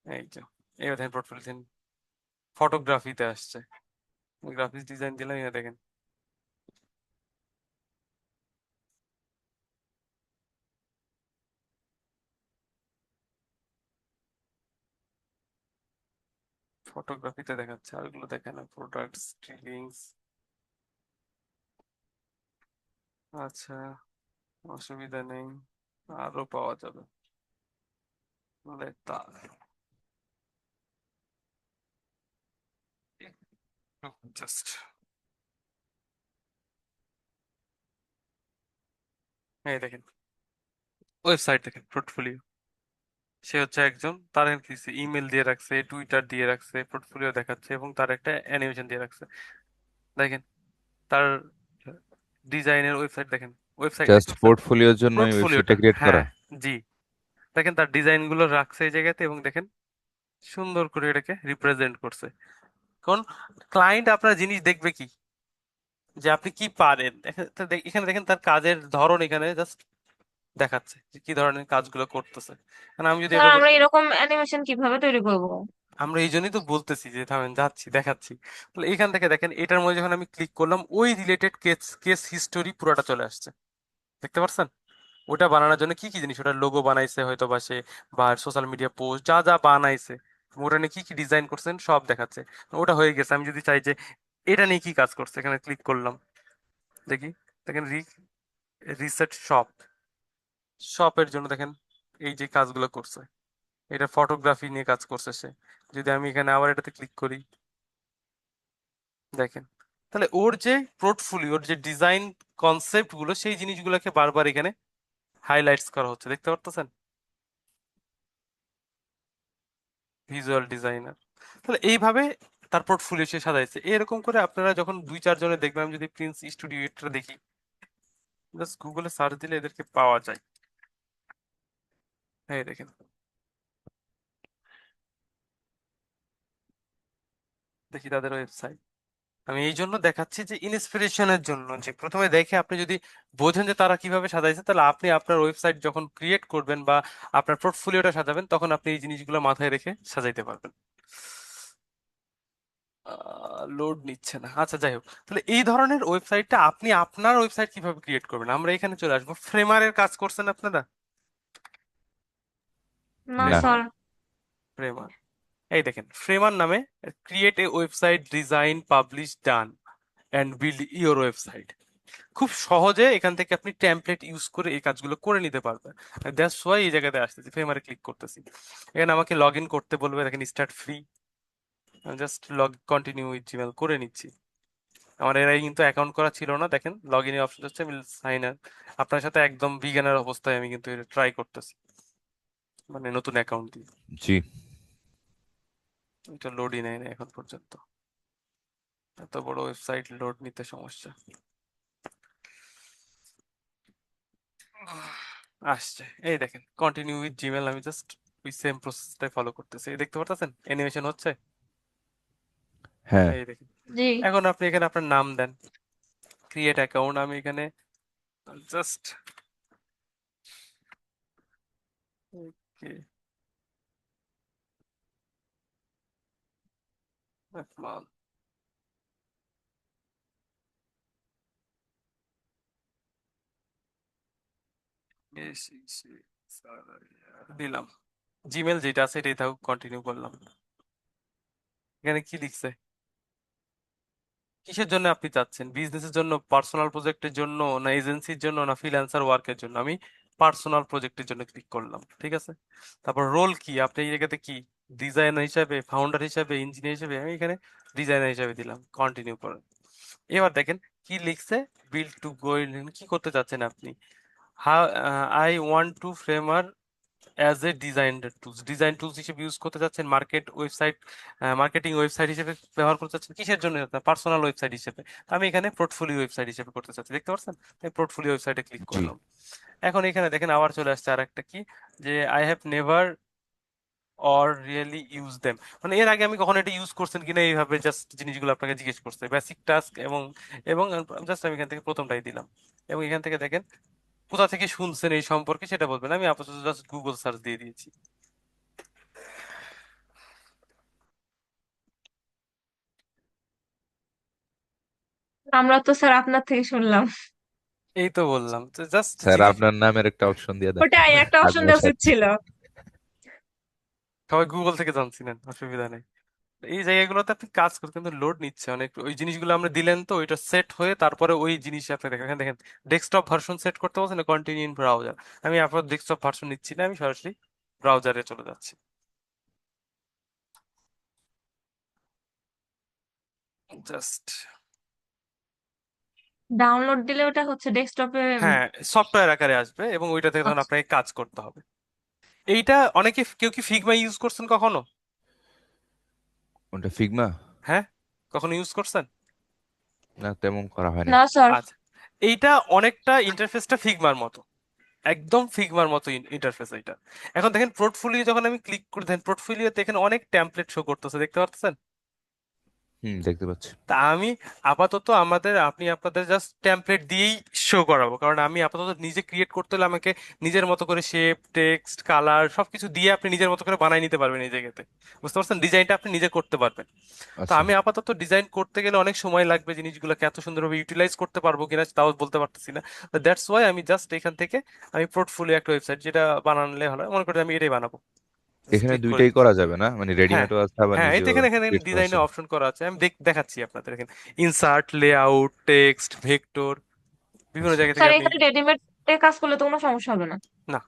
এই যে এবার দেখেন পোর্টফোলিও, ফটোগ্রাফিতে আসছে, গ্রাফিক্স ডিজাইন দিলাম, এই দেখেন ফটোগ্রাফিতে দেখাচ্ছে, আর এগুলো দেখেন না, প্রোডাক্টস, লিঙ্কস। আচ্ছা, অসুবিধা নেই, আরো পাওয়া যাবে, মানে তা জাস্ট, এই দেখেন ওয়েবসাইট দেখেন, পোর্টফোলিও, সে হচ্ছে একজন, তার কিছু ইমেল দিয়ে রাখছে, টুইটার দিয়ে রাখছে, পোর্টফোলিও দেখাচ্ছে, এবং তার একটা অ্যানিমেশন দিয়ে রাখছে। দেখেন তার ডিজাইনের ওয়েবসাইট দেখেন, ওয়েবসাইট জাস্ট দেখতে পাচ্ছেন, পোর্টফোলিওর জন্য এই ওয়েবসাইটটা পোর্টফোলিওটা, ক্রিয়েট করা। হ্যাঁ, জি। দেখেন তার ডিজাইন গুলো রাখছে এই জায়গাতে, এবং দেখেন সুন্দর করে এটাকে রিপ্রেজেন্ট করছে। কারণ ক্লায়েন্ট আপনার জিনিস দেখবে কি, যে আপনি কি পারেন। এখানে দেখেন তার কাজের ধরন, এখানে জাস্ট দেখাচ্ছে যে কি ধরনের কাজগুলো করতেছে। কারণ আমি যদি স্যার এভাবে, আমরা এরকম অ্যানিমেশন কিভাবে তৈরি করব? আমরা এই জন্যই তো বলতেছি যে থামেন, যাচ্ছি দেখাচ্ছি। তাহলে এখান থেকে দেখেন, এটার মধ্যে যখন আমি ক্লিক করলাম, ওই রিলেটেড কেস কেস হিস্টোরি পুরোটা চলে আসছে, দেখতে পাচ্ছেন। ওটা বানানোর জন্য কি কি জিনিস, ওটা লোগো বানাইছে হয়তো বা সে, বা সোশ্যাল মিডিয়া পোস্ট যা যা বানাইছে, ওটা নিয়ে কি কি ডিজাইন করছেন সব দেখাচ্ছে। ওটা হয়ে গেছে, আমি যদি চাই যে এটা নিয়ে কি কাজ করছে, এখানে ক্লিক করলাম, দেখি, দেখেন রিসেট শপ, শপের জন্য দেখেন এই যে কাজগুলো করছে, এটা ফটোগ্রাফি নিয়ে কাজ করছে সে। যদি আমি এখানে আবার এটাতে ক্লিক করি, দেখেন, তাহলে ওর যে পোর্টফোলিও, ওর যে ডিজাইন কনসেপ্ট গুলো, সেই জিনিসগুলোকে বারবার এখানে হাইলাইটস করা হচ্ছে, দেখতে পারতেছেন, ভিজুয়াল ডিজাইনার। তাহলে এইভাবে তার পোর্টফোলিও সে সাজাইছে। এরকম করে আপনারা যখন দুই চারজনে দেখবেন, আমি যদি প্রিন্স স্টুডিও এটা দেখি, জাস্ট গুগলে সার্চ দিলে এদেরকে পাওয়া যায়। এই দেখেন, দেখি তাদের ওয়েবসাইট। আমি এই জন্য দেখাচ্ছি যে ইন্সপিরেশনের জন্য, যে প্রথমে দেখে আপনি যদি বোঝেন যে তারা কিভাবে সাজাইছে, তাহলে আপনি আপনার ওয়েবসাইট যখন ক্রিয়েট করবেন বা আপনার পোর্টফোলিওটা সাজাবেন, তখন আপনি এই জিনিসগুলো মাথায় রেখে সাজাইতে পারবেন। লোড নিচ্ছে না, আচ্ছা যাই হোক। তাহলে এই ধরনের ওয়েবসাইটটা আপনি আপনার ওয়েবসাইট কিভাবে ক্রিয়েট করবেন, আমরা এখানে চলে আসবো। ফ্রেমারের কাজ করছেন আপনারা? না না। ফ্রেমার, স্যার। ফ্রেমার, এই দেখেন ফ্রেমার নামে, create a website, design, publish, done and build your website. খুব সহজে এখান থেকে আপনি টেমপ্লেট ইউজ করে এই কাজগুলো করে নিতে পারবেন। দ্যাটস ওয়াই এই জায়গাতে আসতেছি, ফ্রেমারে ক্লিক করতেছি। এখানে আমাকে লগ ইন করতে বলবে, দেখেন start free, just log continue with Gmail করে নিচ্ছি। আমার এর আগে কিন্তু অ্যাকাউন্ট করা ছিল না, দেখেন লগ ইনের অপশন হচ্ছে, আমি সাইন আপ। আপনার সাথে একদম বিগিনার অবস্থায় আমি কিন্তু এটা ট্রাই করতেছি, মানে নতুন অ্যাকাউন্ট দিয়ে। জি। এটা লোডই নেয় না এখন পর্যন্ত, এত বড় ওয়েবসাইট লোড নিতে সমস্যা। আসছে, এই দেখেন কন্টিনিউ উইথ জিমেল, আমি জাস্ট ওই সেম প্রসেসটাই ফলো করতেছি, এই দেখতে পারতেছেন অ্যানিমেশন হচ্ছে। হ্যাঁ। এই দেখেন, জি। এখন আপনি এখানে আপনার নাম দেন, ক্রিয়েট অ্যাকাউন্ট, আমি এখানে জাস্ট ওকে, একমাল, দিলাম। জিমেল যেটা আছে এটাই থাকুক, কন্টিনিউ করলাম। এখানে কি লিখছে? কিসের জন্য আপনি চাচ্ছেন? বিজনেসের জন্য, পার্সোনাল প্রজেক্টের জন্য, না এজেন্সির জন্য, না ফ্রিল্যান্সার ওয়ার্কের জন্য? আমি পার্সোনাল প্রজেক্টের জন্য ক্লিক করলাম, ঠিক আছে। তারপর রোল কি আপনি এই জায়গাতে কি, ডিজাইনার হিসাবে, ফাউন্ডার হিসাবে, ইঞ্জিনিয়ার হিসাবে? আমি এখানে ডিজাইনার হিসাবে দিলাম, কন্টিনিউ করেন। এবার দেখেন কি লিখছে, বিল্ড টু গোল, কি করতে চাচ্ছেন আপনি? How, I want to Framer as a design tools হিসেবে ইউজ করতে চাচ্ছেন, মার্কেটিং ওয়েবসাইট হিসেবে ব্যবহার করতে চাচ্ছেন, কিসের জন্য? পার্সোনাল ওয়েবসাইট হিসেবে। তো আমি এখানে পোর্টফোলিও ওয়েবসাইট হিসেবে করতে চাচ্ছি, দেখতে পাচ্ছেন। আমি পোর্টফোলিও ওয়েবসাইটে ক্লিক জি। করলাম। এখন এখানে দেখেন আবার চলে আসছে আর একটা কি, যে I have never or really use them, মানে এর আগে আমি কখনো এটা ইউজ করছেন কিনা এইভাবে জাস্ট জিনিসগুলো আপনাকে জিজ্ঞেস করছে, বেসিক টাস্ক। এবং জাস্ট আমি এখান থেকে প্রথমটাই দিলাম। এবং এখান থেকে দেখেন কোথা থেকে শুনছেন এই সম্পর্কে সেটা বলবেন। আমি আপাতত জাস্ট গুগল সার্চ দিয়ে দিয়েছি। আমরা তো স্যার আপনার থেকে শুনলাম। এই তো বললাম, জাস্ট স্যার জিনিস। আপনার নামের একটা অপশন দিয়ে দেন, ওটাই একটা অপশন আগ্রহ দেওয়া উচিত সাথে। ছিল। সবাই গুগল থেকে জানছি, নেন, অসুবিধা নেই। এই জায়গাগুলোতে আপনি কাজ করতে কিন্তু লোড নিচ্ছে অনেক। ওই জিনিসগুলো আমরা দিলেন তো ওইটা সেট হয়ে তারপরে ওই জিনিস আপনি দেখেন, এখানে দেখেন ডেস্কটপ ভার্সন সেট করতে বলছেন, কন্টিনিউ ইন ব্রাউজার। আমি আপনার ডেস্কটপ ভার্সন নিচ্ছি না, আমি সরাসরি ব্রাউজারে চলে যাচ্ছি। জাস্ট, ডাউনলোড দিলে ওটা হচ্ছে ডেস্কটপে। হ্যাঁ, সফটওয়্যার আকারে আসবে এবং ওইটা থেকে তখন আচ্ছা, আপনাকে কাজ করতে হবে। এইটা অনেকে, কেউ কি ফিগমা ইউজ করছেন কখনো? কোনটা, ফিগমা? হ্যাঁ, কখনো ইউজ করছেন? না, তেমন করা হয়নি। না স্যার। আচ্ছা, এইটা অনেকটা ইন্টারফেসটা ফিগমার মতো, একদম ফিগমার মতো ইন্টারফেস এইটা। এখন দেখেন পোর্টফোলিও যখন আমি ক্লিক করে, দেখেন পোর্টফোলিওতে এখানে অনেক টেমপ্লেট শো করতেছে, দেখতে পাচ্ছেন। দেখতে পাচ্ছি। তা আমি আপাতত আপনি আপনাদের জাস্ট টেমপ্লেট দিয়েই শো করাবো, কারণ আমি আপাতত নিজে ক্রিয়েট করতে হলে আমাকে নিজের মতো করে শেপ, টেক্সট, কালার সবকিছু দিয়ে আপনি নিজের মতো করে বানাই নিতে পারবেন এই জায়গাতে। বুঝতে পারছেন, ডিজাইনটা আপনি নিজে করতে পারবেন। তো আচ্ছা, আমি আপাতত ডিজাইন করতে গেলে অনেক সময় লাগবে, জিনিসগুলোকে এত সুন্দরভাবে ইউটিলাইজ করতে পারবো কিনা তাও বলতে পারতেছি না। দ্যাটস ওয়াই আমি জাস্ট এখান থেকে আমি পোর্টফোলিও একটা ওয়েবসাইট যেটা বানালে হলো, মনে করি আমি এটাই বানাবো, এখানে ক্লিক করে দুইটাই দিচ্ছি। করা যাবে না, মানে হ্যাঁ, রেডিমেডও আছে আবার হ্যাঁ, এই তো নিজেও এখানে এখানে ক্রিয়েট করা ডিজাইনে আছে? অপশন করা আছে, আমি দেখাচ্ছি আপনাদের। এখানে ইনসার্ট, লেআউট, টেক্সট, ভেক্টর, বিভিন্ন আচ্ছা, জায়গা থেকে স্যার আপনি। এখানে রেডিমেড কাজ করলে তো কোনো সমস্যা হবে না। না,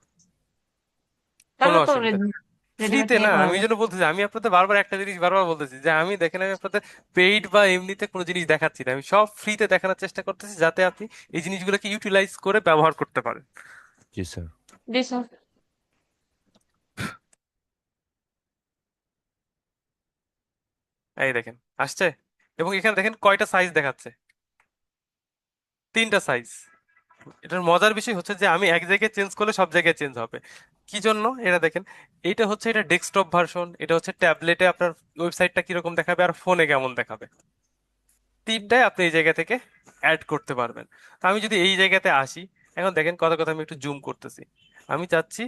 কোনো তাহলে তো অসুবিধা নেই। রেডিমেড ফ্রিতে নিয়ে না, করা আমি এই যায়। জন্য বলতেছি, আমি আপনাদের বারবার একটা জিনিস বারবার বলতেছি যে আমি দেখেন, আমি আপনাদের পেইড বা এমনিতে কোনো জিনিস দেখাচ্ছি না, আমি সব ফ্রিতে দেখানোর চেষ্টা করতেছি যাতে আপনি এই জিনিসগুলোকে ইউটিলাইজ করে ব্যবহার করতে পারেন। জি স্যার। জি স্যার। এই দেখেন আসছে, এবং এখানে দেখেন কয়টা সাইজ দেখাচ্ছে, 3টা সাইজ। এটার মজার বিষয় হচ্ছে যে আমি এক জায়গায় চেঞ্জ করলে সব জায়গায় চেঞ্জ হবে। কি জন্য? এটা দেখেন, এটা ডেস্কটপ ভার্সন, এটা হচ্ছে ট্যাবলেটে আপনার ওয়েবসাইটটা কিরকম দেখাবে, আর ফোনে কেমন দেখাবে, তিনটাই আপনি এই জায়গা থেকে অ্যাড করতে পারবেন। তো আমি যদি এই জায়গাতে আসি, এখন দেখেন কথা কথা আমি একটু জুম করতেছি। আমি চাচ্ছি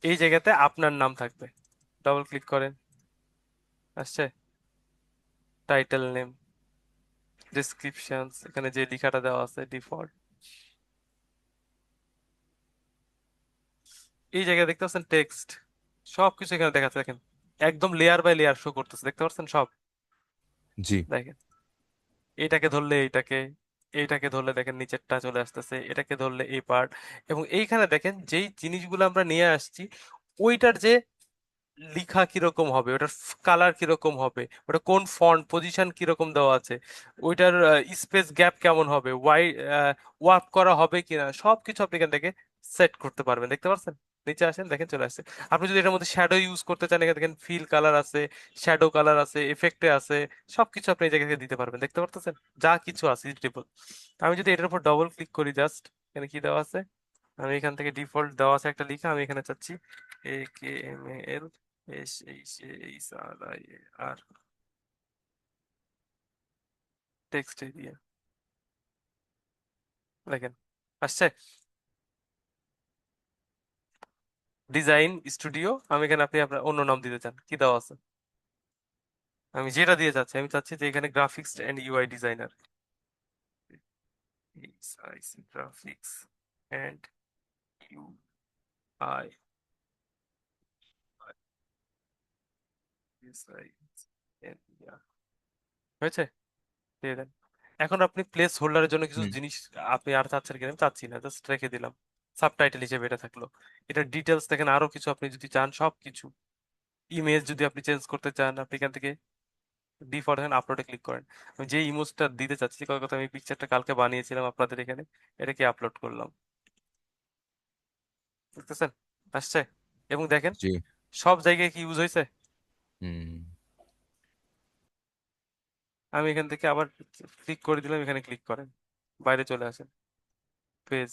এই জায়গাতে আপনার নাম থাকবে, ডবল ক্লিক করেন, আসছে টাইটেল নেম, ডেসক্রিপশনস, এখানে যে লেখাটা দেওয়া আছে ডিফল্ট, এই জায়গায় দেখতে পাচ্ছেন টেক্সট, সবকিছু এখানে দেখাচ্ছে দেখেন, একদম লেয়ার বাই লেয়ার শো করতেছে, দেখতে পাচ্ছেন সব। জি। দেখেন এইটাকে ধরলে এইটাকে ধরলে দেখেন নিচেরটা চলে আসতেছে, এটাকে ধরলে এই পার্ট। এবং এইখানে দেখেন যেই জিনিসগুলো আমরা নিয়ে আসছি ওইটার যে লিখা কিরকম হবে, ওটার কালার কিরকম হবে, ওটা কোন ফন্ট পজিশন কিরকম দেওয়া আছে, ওইটার স্পেস গ্যাপ কেমন হবে, ওয়ার্ক করা হবে কিনা, সবকিছু আপনি এখান থেকে সেট করতে পারবেন, দেখতে পাচ্ছেন। নিচে আসেন, দেখেন চলে আসছে। আপনি যদি এটার মধ্যে শ্যাডো ইউজ করতে চান, এখানে দেখেন ফিল কালার আছে, শ্যাডো কালার আছে, এফেক্টে আছে, সবকিছু আপনি এই জায়গা থেকে দিতে পারবেন, দেখতে পারতেছেন। যা কিছু আছে এডিটেবল। আমি যদি এটার উপর ডবল ক্লিক করি, জাস্ট এখানে কি দেওয়া আছে, আমি এখান থেকে ডিফল্ট দেওয়া আছে একটা লিখা, আমি এখানে চাচ্ছি AKML SHARIR টেক্সট দিয়ে, দেখেন আসছে। ডিজাইন স্টুডিও, আমি এখানে আপনি আপনার অন্য নাম দিতে চান, কি দেওয়া আছে? আমি যেটা দিয়ে চাচ্ছি, আমি চাচ্ছি যে এখানে graphics and UI designer, graphics and UI design, হয়েছে? দিয়ে দেন। এখন আপনি প্লেস হোল্ডারের জন্য কিছু হুম জিনিস আপনি আর চাচ্ছেন কিনা, আমি চাচ্ছি না, জাস্ট রেখে দিলাম, সাবটাইটেল হিসেবে এটা থাকলো। এটা ডিটেলস দেখেন, আরো কিছু আপনি যদি চান সব কিছু, ইমেজ যদি আপনি চেঞ্জ করতে চান, আপনি এখান থেকে ডিফল্ট এখানে আপলোডে ক্লিক করেন। আমি যে ইমেজটা দিতে চাচ্ছি, কথা আমি পিকচারটা কালকে বানিয়েছিলাম আপনাদের এখানে, এটাকে আপলোড করলাম, বুঝতেছেন? আসছে? এবং দেখেন জি সব জায়গায় কি ইউজ হয়েছে। হুম আমি এখান থেকে আবার ক্লিক করে দিলাম, এখানে ক্লিক করেন, বাইরে চলে আসেন, পেজ,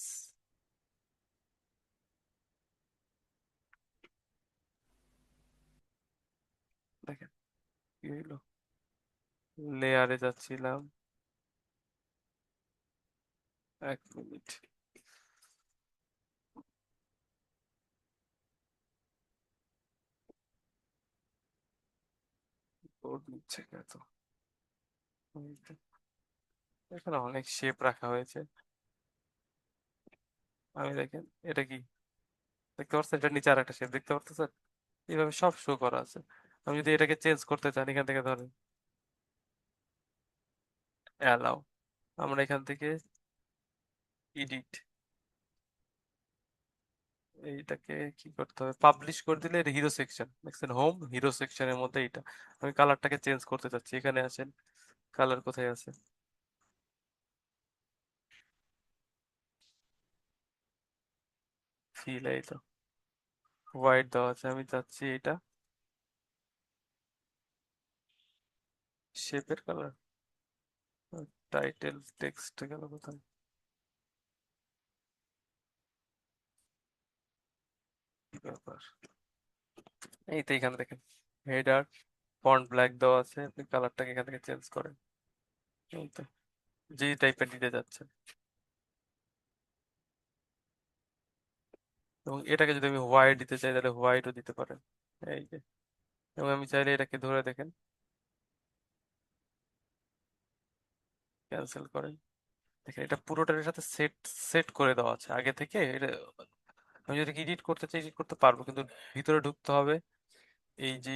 দেখেন কি হইলো, লেয়ারে যাচ্ছিলাম, 1 মিনিট, কোড নিচ্ছে কত, এখানে অনেক শেপ রাখা হয়েছে। আমি দেখেন এটা কি দেখতে পাচ্ছেন, এটার নিচে আর একটা শেপ দেখতে পাচ্ছেন, এইভাবে সব শো করা আছে। আমি যদি এটাকে চেঞ্জ করতে চান, এখান থেকে ধরেন অ্যালাউ, আমরা এখান থেকে এডিট, এইটাকে কি করতে হবে, পাবলিশ করে দিলে এটা হিরো সেকশন, দেখছেন, হোম হিরো সেকশনের মধ্যে এটা। আমি কালারটাকে চেঞ্জ করতে চাচ্ছি, এখানে আসেন, কালার কোথায় আছে, ফিল, এই তো হোয়াইট দেওয়া আছে, আমি চাচ্ছি এটা শেপের কালার, টাইটেল টেক্সট গেল কোথায়, কি ব্যাপার, এই তো এখানে দেখেন হেডার ফন্ট ব্ল্যাক দেওয়া আছে, আপনি কালারটাকে এখান থেকে চেঞ্জ করেন, এই তো যে টাইপের দিতে যাচ্ছেন। এবং এটাকে যদি আমি হোয়াইট দিতে চাই, তাহলে হোয়াইটও দিতে পারেন, এই যে। এবং আমি চাইলে এটাকে ধরে দেখেন, ক্যান্সেল করেন, দেখেন এটা পুরোটার সাথে সেট সেট করে দেওয়া আছে আগে থেকে এটা। আমি যদি এডিট করতে চাই, এডিট করতে পারবো, কিন্তু ভিতরে ঢুকতে হবে, এই যে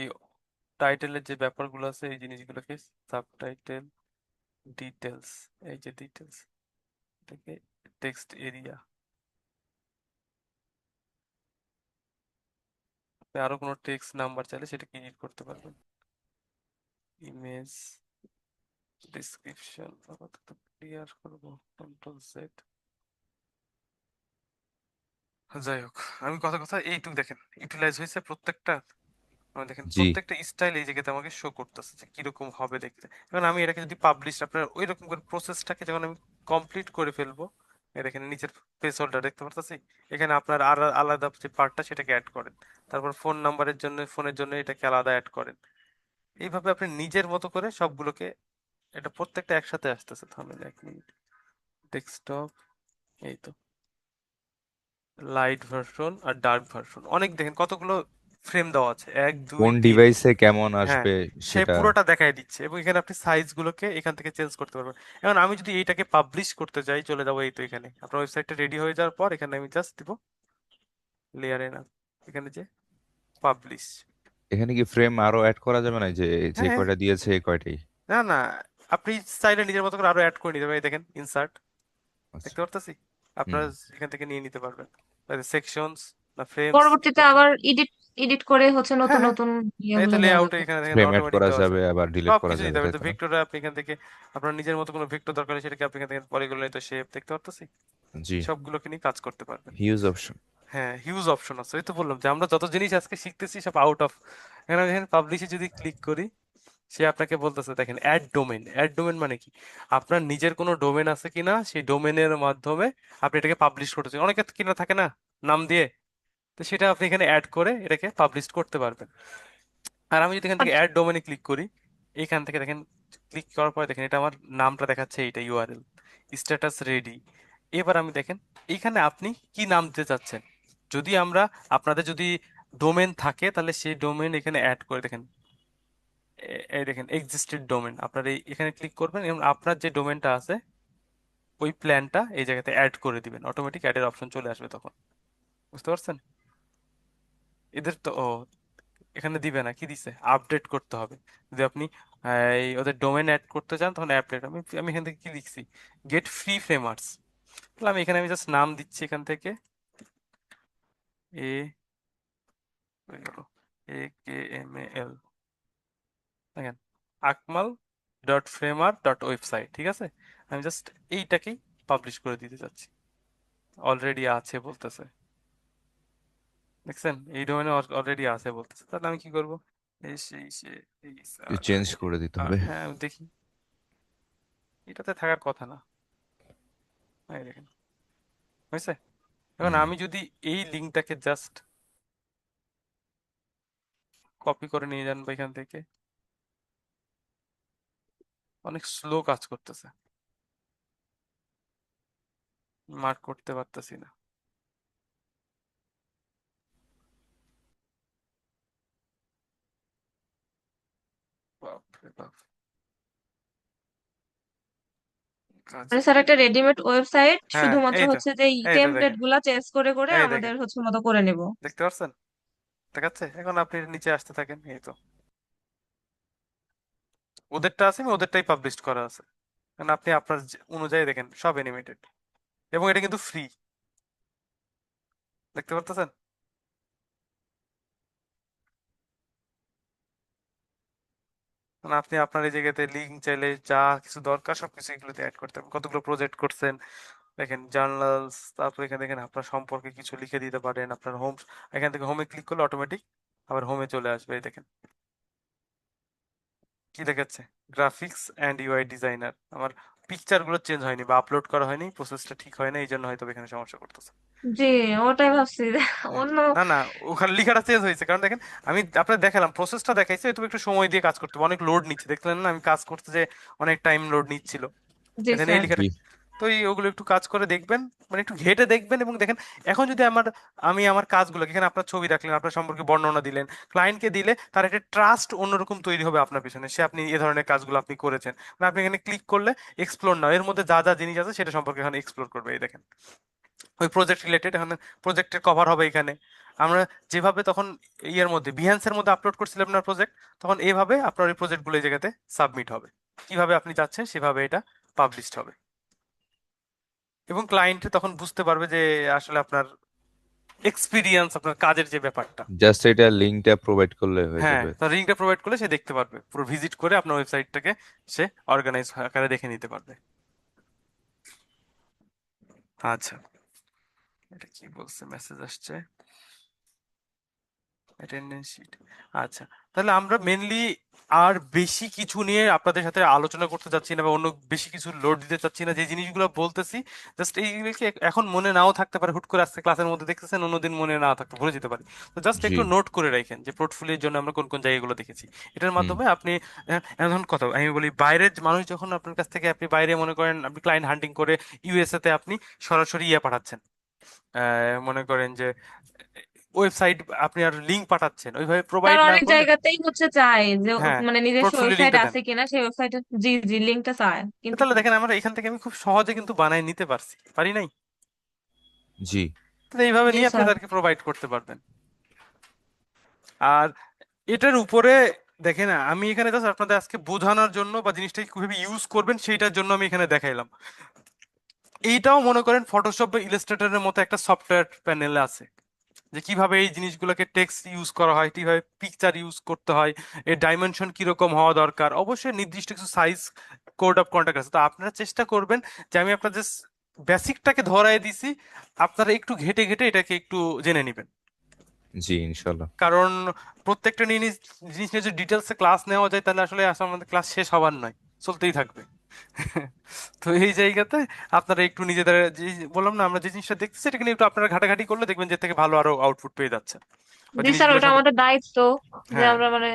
টাইটেলের যে ব্যাপারগুলো আছে, এই জিনিসগুলোকে, সাবটাইটেল, ডিটেলস, এই যে ডিটেলস থেকে টেক্সট এরিয়া, আরো কোনো টেক্সট নাম্বার চাইলে সেটাকে এডিট করতে পারবেন, ইমেজ ডিসক্রিপশন আপাতত ক্লিয়ার করবো, কন্ট্রোল জেড। যাই হোক, আমি কথা কথা এইটুকু দেখেন ইউটিলাইজ হয়েছে প্রত্যেকটা, আমি দেখেন জি প্রত্যেকটা স্টাইল এই জায়গাতে আমাকে শো করতেছে যে কিরকম হবে দেখতে। এখন আমি এটাকে যদি পাবলিশ, আপনার ওই রকম করে প্রসেসটাকে যখন আমি কমপ্লিট করে ফেলবো, এই দেখেন নিচের প্লেস হোল্ডার দেখতে পারতেছি, এখানে আপনার আর আলাদা যে পার্টটা সেটাকে অ্যাড করেন, তারপর ফোন নাম্বারের জন্য, ফোনের জন্য এটাকে আলাদা অ্যাড করেন, এইভাবে আপনি নিজের মতো করে সবগুলোকে, এটা প্রত্যেকটা একসাথে আসতেছে, থামেন 1 মিনিট, ডেস্কটপ, এই তো লাইট ভার্সন আর ডার্ক ভার্সন, অনেক দেখেন কতগুলো ফ্রেম দেওয়া আছে, এক দুই কোন তিন ডিভাইসে কেমন হ্যাঁ, আসবে সে সেটা। পুরোটা দেখাই দিচ্ছে, এবং এখানে আপনি সাইজ গুলোকে এখান থেকে চেঞ্জ করতে পারবেন। এখন আমি যদি এইটাকে পাবলিশ করতে চাই, চলে যাবো এই তো এখানে, আপনার ওয়েবসাইটটা রেডি হয়ে যাওয়ার পর এখানে আমি জাস্ট দিব লেয়ারে না, এখানে যে পাবলিশ, এখানে কি ফ্রেম আরো অ্যাড করা যাবে না, যে যে হ্যাঁ, কয়টা দিয়েছে এই কয়টাই? না না, আপনি চাইলে নিজের মতো করে আরো অ্যাড করে নিতে পারেন, এই দেখেন ইনসার্ট, আচ্ছা দেখতে পারতেছি, হুম আপনারা এখান থেকে নিয়ে নিতে পারবেন, সেকশনস না ফ্রেমস, পরবর্তীতে আবার এডিট এডিট করে হচ্ছে হ্যাঁ নতুন হ্যাঁ, নতুন এই তো ইয়েগুলো দেওয়া লেআউটে যাবে। এখানে দেখেন ফ্রেম অ্যাড অটোমেটিক করা দেওয়া আছে, যাবে আবার ডিলিট সব করা কিছু যাবে দিতে তাই পারেন। তো তো? ভেক্টরে আপনি এখান থেকে আপনার নিজের মতো কোনো ভেক্টর দরকার হলে সেটাকে আপনি এখান থেকে পলিগন তো শেপ দেখতে পারতেছি, জি সবগুলোকে নিয়ে কাজ করতে পারবেন। Huge option. হ্যাঁ, হিউজ অপশন আছে, এই তো বললাম যে আমরা যত জিনিস আজকে শিখতেছি সব আউট অফ, এখানে দেখেন পাবলিশে যদি ক্লিক করি, সে আপনাকে বলতেছে দেখেন অ্যাড ডোমেন, অ্যাড ডোমেন মানে কি, আপনার নিজের কোনো ডোমেন আছে কিনা, সেই ডোমেনের মাধ্যমে আপনি এটাকে পাবলিশ করতেছেন, অনেকে কিনা থাকে না নাম দিয়ে, তো সেটা আপনি এখানে অ্যাড করে এটাকে পাবলিশ করতে পারবেন। আর আমি যদি এখান থেকে আচ্ছা, অ্যাড ডোমেনে ক্লিক করি, এখান থেকে দেখেন ক্লিক করার পরে দেখেন এটা আমার নামটা দেখাচ্ছে, এইটা ইউআরএল, স্ট্যাটাস রেডি। এবার আমি দেখেন এইখানে আপনি কি নাম দিতে চাচ্ছেন, যদি আমরা আপনাদের যদি ডোমেন থাকে তাহলে সেই ডোমেন এখানে অ্যাড করে দেখেন, এই দেখেন এক্সিস্টেড ডোমেন, আপনার এখানে ক্লিক করবেন এবং আপনার যে ডোমেনটা আছে ওই প্ল্যানটা এই জায়গাতে অ্যাড করে দিবেন, অটোমেটিক অ্যাডের অপশন চলে আসবে তখন। বুঝতে পারছেন? এদের তো এখানে দিবে না, কি দিছে, আপডেট করতে হবে। যদি আপনি এই ওদের ডোমেন অ্যাড করতে চান তখন আপডেট, আমি আমি এখান থেকে কি লিখছি, গেট ফ্রি ফ্রেমার্স। তাহলে আমি এখানে আমি জাস্ট নাম দিচ্ছি এখান থেকে, এ AKMAL, দেখেন আকমাল ডট ফ্রেমার ডট ওয়েবসাইট, ঠিক আছে। আমি জাস্ট এইটাকেই পাবলিশ করে দিতে চাচ্ছি, অলরেডি আছে বলতেছে, দেখছেন এই ডোমেনে অলরেডি আছে বলতেছে। তাহলে আমি কি করব, এই সেই সে এই চেঞ্জ করে দিতে হবে। হ্যাঁ আমি দেখি, এটাতে থাকার কথা না, এই দেখেন হয়েছে। এখন হুম। আমি যদি এই লিঙ্কটাকে জাস্ট কপি করে নিয়ে যান বা এখান থেকে, অনেক স্লো কাজ করতেছে, মার্ক করতে পারতেছি না। বাপরে বাপ, কাজ মানে স্যার একটা রেডিমেড ওয়েবসাইট হ্যাঁ শুধুমাত্র এই তো, হচ্ছে যে এই এই তো টেমপ্লেট দেখেন, গুলা চেঞ্জ করে করে এই আমাদের দেখেন, হচ্ছে মতো করে নেব। দেখতে পাচ্ছেন, দেখাচ্ছে। এখন আপনি নিচে আসতে থাকেন, এই তো ওদেরটা আছে, আমি ওদেরটাই পাবলিশ করা আছে। কারণ আপনি আপনার অনুযায়ী দেখেন সব অ্যানিমেটেড, এবং এটা কিন্তু ফ্রি, দেখতে পারতেছেন। মানে আপনি আপনার এই জায়গাতে লিঙ্ক চাইলে যা কিছু দরকার সবকিছু এগুলোতে অ্যাড করতে পারেন। কতগুলো প্রজেক্ট করছেন দেখেন, জার্নালস, তারপর এখানে দেখেন আপনার সম্পর্কে কিছু লিখে দিতে পারেন, আপনার হোম, এখান থেকে হোমে ক্লিক করলে অটোমেটিক আবার হোমে চলে আসবে। এই দেখেন কি দেখাচ্ছে, গ্রাফিক্স অ্যান্ড ইউআই ডিজাইনার। আমার পিকচার গুলো চেঞ্জ হয়নি বা আপলোড করা হয়নি, প্রসেসটা ঠিক হয় না, এই জন্য হয়তো এখানে সমস্যা করতেছে। জি, ওটাই ভাবছি যে হ্যাঁ, অন্য। না না, ওখানে লেখাটা চেঞ্জ হয়েছে কারণ দেখেন আমি আপনার দেখালাম প্রসেসটা দেখাইছে, তুমি একটু সময় দিয়ে কাজ করতে হবে, অনেক লোড নিচ্ছে, দেখলেন না আমি কাজ করতে যে অনেক টাইম লোড নিচ্ছিল। জি দেখেন এই স্যার। লেখাটা, জি। তো এই ওগুলো একটু কাজ করে দেখবেন, মানে একটু ঘেটে দেখবেন। এবং দেখেন এখন যদি আমি আমার কাজগুলো এখানে আপনার ছবি রাখলেন, আপনার সম্পর্কে বর্ণনা দিলেন, ক্লায়েন্টকে দিলে তার একটা ট্রাস্ট অন্যরকম তৈরি হবে আপনার পিছনে, সে আপনি এ ধরনের কাজগুলো আপনি করেছেন। মানে আপনি এখানে ক্লিক করলে এক্সপ্লোর নাও, এর মধ্যে যা যা জিনিস আছে সেটা সম্পর্কে এখানে এক্সপ্লোর করবে। এই দেখেন ওই প্রজেক্ট রিলেটেড এখানে প্রজেক্টের কভার হবে এখানে। আমরা যেভাবে তখন ইয়ের মধ্যে বিহান্সের মধ্যে আপলোড করছিলাম আপনার প্রজেক্ট, তখন এইভাবে আপনার ওই প্রজেক্টগুলো এই জায়গাতে সাবমিট হবে, কিভাবে আপনি চাচ্ছেন সেভাবে এটা পাবলিশড হবে। এবং ক্লায়েন্ট তখন বুঝতে পারবে যে আসলে আপনার এক্সপিরিয়েন্স, আপনার কাজের যে ব্যাপারটা। জাস্ট এটা লিঙ্কটা প্রোভাইড করলে হয়ে হ্যাঁ, যাবে। তার লিঙ্কটা প্রোভাইড করলে সে দেখতে পারবে, পুরো ভিজিট করে আপনার ওয়েবসাইটটাকে সে অর্গানাইজ আকারে দেখে নিতে পারবে। আচ্ছা, এটা কি বলছে, মেসেজ আসছে, অ্যাটেন্ডেন্স শিট। আচ্ছা, তাহলে আমরা মেনলি আর বেশি কিছু নিয়ে আপনাদের সাথে আলোচনা করতে চাচ্ছি না বা অন্য বেশি কিছু লোড দিতে চাচ্ছি না। যে জিনিসগুলো বলতেছি জাস্ট এইগুলোকে এখন মনে নাও থাকতে পারে, হুট করে আজকে ক্লাসের মধ্যে দেখতেছেন, অন্যদিন মনে না থাকতে ভুলে যেতে পারে। তো জাস্ট জি। একটু নোট করে রাখেন যে পোর্টফোলিওর জন্য আমরা কোন কোন জায়গাগুলো দেখেছি। এটার হুম। মাধ্যমে আপনি এখন কথা আমি বলি, বাইরের মানুষ যখন আপনার কাছ থেকে, আপনি বাইরে মনে করেন আপনি ক্লায়েন্ট হান্টিং করে ইউএসএ তে আপনি সরাসরি ইয়ে পাঠাচ্ছেন, মনে করেন যে ওয়েবসাইট আপনি আর লিংক পাঠাচ্ছেন, ওইভাবে তার প্রোভাইড না অনেক করলে। জায়গাতেই হচ্ছে চায় যে হ্যাঁ, মানে নিজস্ব পোর্টফোলিও ওয়েবসাইট লিঙ্কটা দেন। আছে কিনা সেই ওয়েবসাইটে। জি জি, লিঙ্কটা চায় কিন্তু তাহলে দেখেন আমরা এখান থেকে আমি খুব সহজে কিন্তু বানাই নিতে পারছি, পারি নাই? জি। তাহলে এইভাবে জি নিয়ে আপনি স্যার। তাদেরকে প্রোভাইড করতে পারবেন। আর এটার উপরে দেখেন আমি এখানে জাস্ট আপনাদের আজকে বোঝানোর জন্য বা জিনিসটাকে কিভাবে ইউজ করবেন সেইটার জন্য আমি এখানে দেখাইলাম। এইটাও মনে করেন ফটোশপ বা ইলাস্ট্রেটরের মতো একটা সফটওয়্যার প্যানেলে আছে, যে কিভাবে এই জিনিসগুলোকে টেক্সট ইউজ করা হয়, কিভাবে পিকচার ইউজ করতে হয়, এর ডাইমেনশন কিরকম হওয়া দরকার, অবশ্যই নির্দিষ্ট কিছু সাইজ কোড অফ কন্টাক্ট আছে। তো আপনারা চেষ্টা করবেন যে আমি আপনাদের বেসিকটাকে ধরায় দিছি, আপনারা একটু ঘেটে ঘেটে এটাকে একটু জেনে নেবেন। জি, ইনশাল্লাহ। কারণ প্রত্যেকটা জিনিস জিনিস নিয়ে যদি ডিটেলসে ক্লাস নেওয়া যায় তাহলে আসলে আমাদের ক্লাস শেষ হবার নয়, চলতেই থাকবে। তো এই জায়গাতে আপনারা একটু নিজেদের, যে বললাম না আমরা যে জিনিসটা দেখতেছি সেটাকে নিয়ে একটু আপনারা ঘাটাঘাটি করলে দেখবেন যে থেকে ভালো আরো আউটপুট পেয়ে যাচ্ছে বা জি স্যার, জিনিসগুলো ওটা সম্পর্কে। আমাদের দায়িত্ব যে হ্যাঁ, আমরা মানে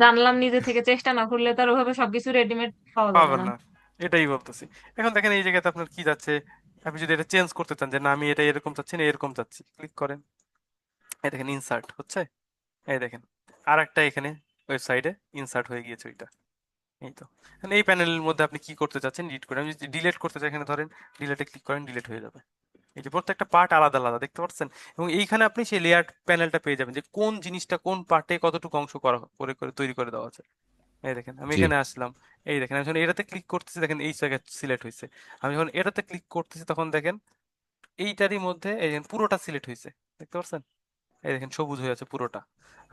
জানলাম নিজে থেকে, চেষ্টা না করলে তার ওভাবে সবকিছু রেডিমেড পাওয়া যাবে পাবেন না। না, এটাই বলতেছি। এখন দেখেন এই জায়গাতে আপনার কি যাচ্ছে, আপনি যদি এটা চেঞ্জ করতে চান যে না আমি এটা এরকম চাচ্ছি না এরকম চাচ্ছি, ক্লিক করেন, এই দেখেন ইনসার্ট হচ্ছে, এই দেখেন আর একটা এখানে ওয়েবসাইটে ইনসার্ট হয়ে গিয়েছে ওইটা। এই তো এখন এই প্যানেলের মধ্যে আপনি কি করতে চাচ্ছেন ডিলিট করে, আমি যদি ডিলিট করতে চাই এখানে ধরেন ডিলেটে ক্লিক করেন, ডিলিট হয়ে যাবে। এই যে প্রত্যেকটা পার্ট আলাদা আলাদা দেখতে পাচ্ছেন, এবং এইখানে আপনি সেই লেয়ার প্যানেলটা পেয়ে যাবেন যে কোন জিনিসটা কোন পার্টে কতটুকু অংশ করা করে করে তৈরি করে দেওয়া আছে। এই দেখেন আমি জি এখানে আসলাম, এই দেখেন আমি যখন এটাতে ক্লিক করতেছি দেখেন এই জায়গায় সিলেক্ট হয়েছে, আমি যখন এটাতে ক্লিক করতেছি তখন দেখেন এইটারই মধ্যে এই দেখেন পুরোটা সিলেক্ট হয়েছে, দেখতে পাচ্ছেন এই দেখেন সবুজ হয়ে আছে পুরোটা।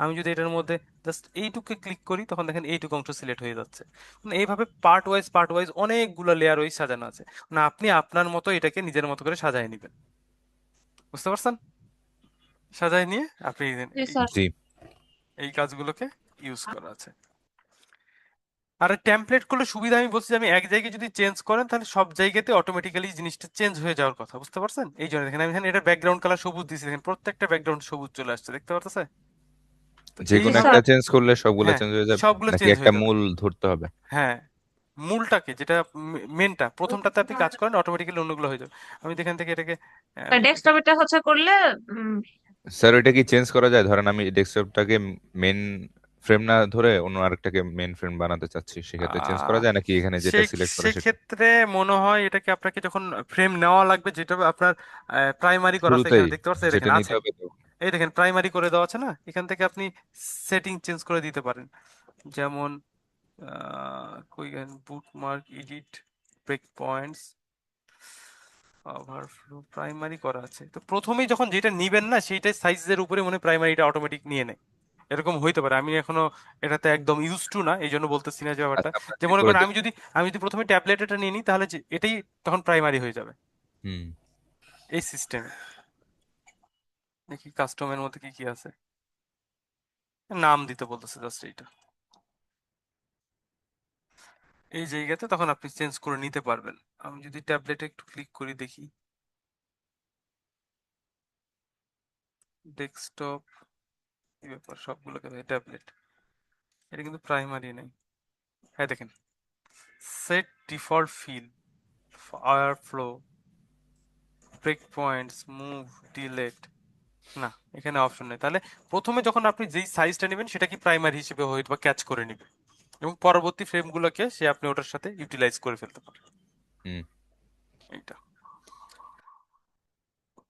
আমি যদি এটার মধ্যে জাস্ট এইটুকে ক্লিক করি তখন দেখেন এইটুকু অংশ সিলেক্ট হয়ে যাচ্ছে। মানে এইভাবে পার্ট ওয়াইজ অনেকগুলো লেয়ার ওয়াইজ সাজানো আছে, মানে আপনি আপনার মতো এটাকে নিজের মতো করে সাজায় নেবেন, বুঝতে পারছেন? সাজায় নিয়ে আপনি জি এই স্যার। জি এই কাজগুলোকে ইউজ করা আছে। আর টেমপ্লেট গুলো সুবিধা আমি বলছি যে আমি এক জায়গায় যদি চেঞ্জ করেন তাহলে সব জায়গাতে অটোমেটিক্যালি জিনিসটা চেঞ্জ হয়ে যাওয়ার কথা, বুঝতে পারছেন? এই জন্য দেখেন আমি এখানে এটা ব্যাকগ্রাউন্ড কালার সবুজ দিয়েছি, দেখেন প্রত্যেকটা ব্যাকগ্রাউন্ড সবুজ চলে আসছে, দেখতে পারতেছে? তো যে জি কোনো এইভাবে একটা স্যার। চেঞ্জ করলে সবগুলো হ্যাঁ চেঞ্জ হয়ে যাবে, সবগুলো নাকি চেঞ্জ একটা হয়ে যাবে। মূল ধরতে হবে? হ্যাঁ মূলটাকে যেটা মেনটা প্রথমটাতে আপনি কাজ করেন অটোমেটিক্যালি অন্যগুলো হয়ে যাবে। আমি এখান থেকে এটাকে আমি এটাকে ডেস্কটপ এটা হচ্ছে করলে উম, স্যার ওইটা কি চেঞ্জ করা যায়? ধরেন আমি ডেস্কটপটাকে মেন ফ্রেম না ধরে অন্য আরেকটাকে মেন ফ্রেম বানাতে চাচ্ছি, সেক্ষেত্রে চেঞ্জ করা আহ, যায় নাকি এখানে যেটা সে- সিলেক্ট করা সেটা? সেক্ষেত্রে মনে হয় এটাকে আপনাকে যখন ফ্রেম নেওয়া লাগবে, যেটা আপনার প্রাইমারি করা আছে শুরুতেই এখানে দেখতে পাচ্ছেন, এই যেটা দেখেন নিতে আছে, হবে তো। এই দেখেন প্রাইমারি করে দেওয়া আছে না, এখান থেকে আপনি সেটিং চেঞ্জ করে দিতে পারেন। যেমন bookmark, edit, break points, overflow primary করা আছে। তো প্রথমেই যখন যেটা নিবেন না সেইটাই সাইজের উপরে মনে প্রাইমারিটা অটোমেটিক নিয়ে নেয়, এরকম হইতে পারে। আমি এখনো এটাতে একদম ইউজ টু না, এই জন্য বলতেছি না যে ব্যাপারটা। আচ্ছা আমরা যে চেক মনে করে করেন দেখবো। আমি যদি প্রথমে ট্যাবলেট এটা নিয়ে নিই তাহলে এটাই তখন প্রাইমারি হয়ে যাবে হুম। এই সিস্টেমে। দেখি কাস্টমের মধ্যে কি কি আছে, নাম দিতে বলতেছে জাস্ট এইটা, এই জায়গাতে তখন আপনি চেঞ্জ করে নিতে পারবেন। আমি যদি ট্যাবলেটে একটু ক্লিক করি দেখি, ডেস্কটপ, কি ব্যাপার সবগুলোকে ট্যাবলেট, এটা কিন্তু প্রাইমারি নেই। হ্যাঁ দেখেন set default fill, fire flow, break points, move, delete, না এখানে অপশন নেই। তাহলে প্রথমে যখন আপনি যেই সাইজটা নেবেন সেটা কি প্রাইমারি হিসেবে হয়তো বা ক্যাচ করে নেবে, এবং পরবর্তী ফ্রেমগুলোকে সে আপনি ওটার সাথে ইউটিলাইজ করে ফেলতে পারেন। হুম। এইটা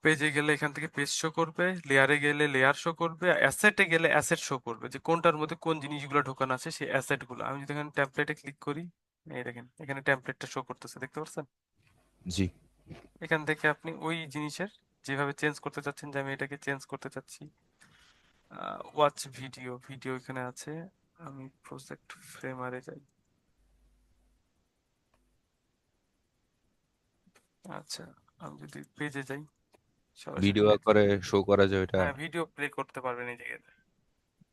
পেজে গেলে এখান থেকে পেজ শো করবে, লেয়ারে গেলে লেয়ার শো করবে, অ্যাসেটে গেলে অ্যাসেট শো করবে, যে কোনটার মধ্যে কোন জিনিসগুলো ঢোকানো আছে সেই অ্যাসেট গুলো। আমি যদি এখানে টেমপ্লেটে ক্লিক করি, এই দেখেন এখানে টেমপ্লেটটা শো করতেছে, দেখতে পাচ্ছেন? জি এখান থেকে আপনি ওই জিনিসের যেভাবে চেঞ্জ করতে চাচ্ছেন, যে আমি এটাকে চেঞ্জ করতে চাচ্ছি ওয়াচ ভিডিও, ভিডিও এখানে আছে, আমি প্রজেক্ট ফ্রেমারে যাই। আচ্ছা আমি যদি পেজে যাই সরাসরি ভিডিও নেট, করে শো করা যায় ওটা? হ্যাঁ ভিডিও প্লে করতে পারবেন এই জায়গাতে,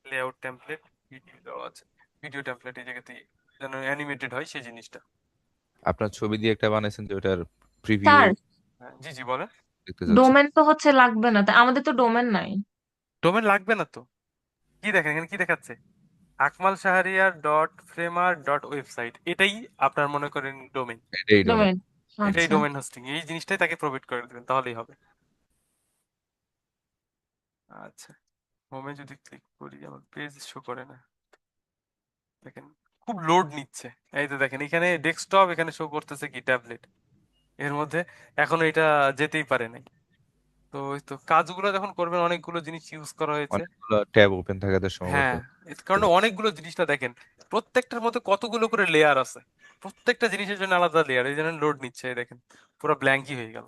লেআউট টেমপ্লেট, ভিডিও দেওয়া আছে, ভিডিও টেমপ্লেট এই জায়গাতে যেন অ্যানিমেটেড হয় সেই জিনিসটা। আপনার ছবি দিয়ে একটা বানাইছেন যে ওটার প্রিভিউ স্যার, হ্যাঁ জি জি বলেন। দেখতে চাচ্ছি। ডোমেন তো হচ্ছে লাগবে না, তাই আমাদের তো ডোমেন নাই। ডোমেন লাগবে না তো, কি দেখেন এখানে কি দেখাচ্ছে, আকমাল শাহরিয়ার ডট ফ্রেমার ডট ওয়েবসাইট, এটাই আপনার মনে করেন ডোমেন, এটাই ডোমেন। ডোমেন। এটাই আচ্ছা। ডোমেন হোস্টিং, এই জিনিসটাই তাকে প্রোভাইড করে দেবেন তাহলেই হবে। আচ্ছা হোমে যদি ক্লিক করি আমার পেজ শো করে না, দেখেন খুব লোড নিচ্ছে। এই তো দেখেন এখানে ডেস্কটপ, এখানে শো করতেছে কি ট্যাবলেট, এর মধ্যে এখনো এটা যেতেই পারে নাই। তো ওই তো কাজগুলো যখন করবেন অনেকগুলো জিনিস ইউজ করা হয়েছে। অনেকগুলো ট্যাব ওপেন থাকাতে সম্ভবত। হ্যাঁ কারণ অনেকগুলো জিনিসটা দেখেন প্রত্যেকটার মধ্যে কতগুলো করে লেয়ার আছে, প্রত্যেকটা জিনিসের জন্য আলাদা লেয়ার, এই জন্য লোড নিচ্ছে, এই দেখেন পুরো ব্ল্যাঙ্কই হয়ে গেল।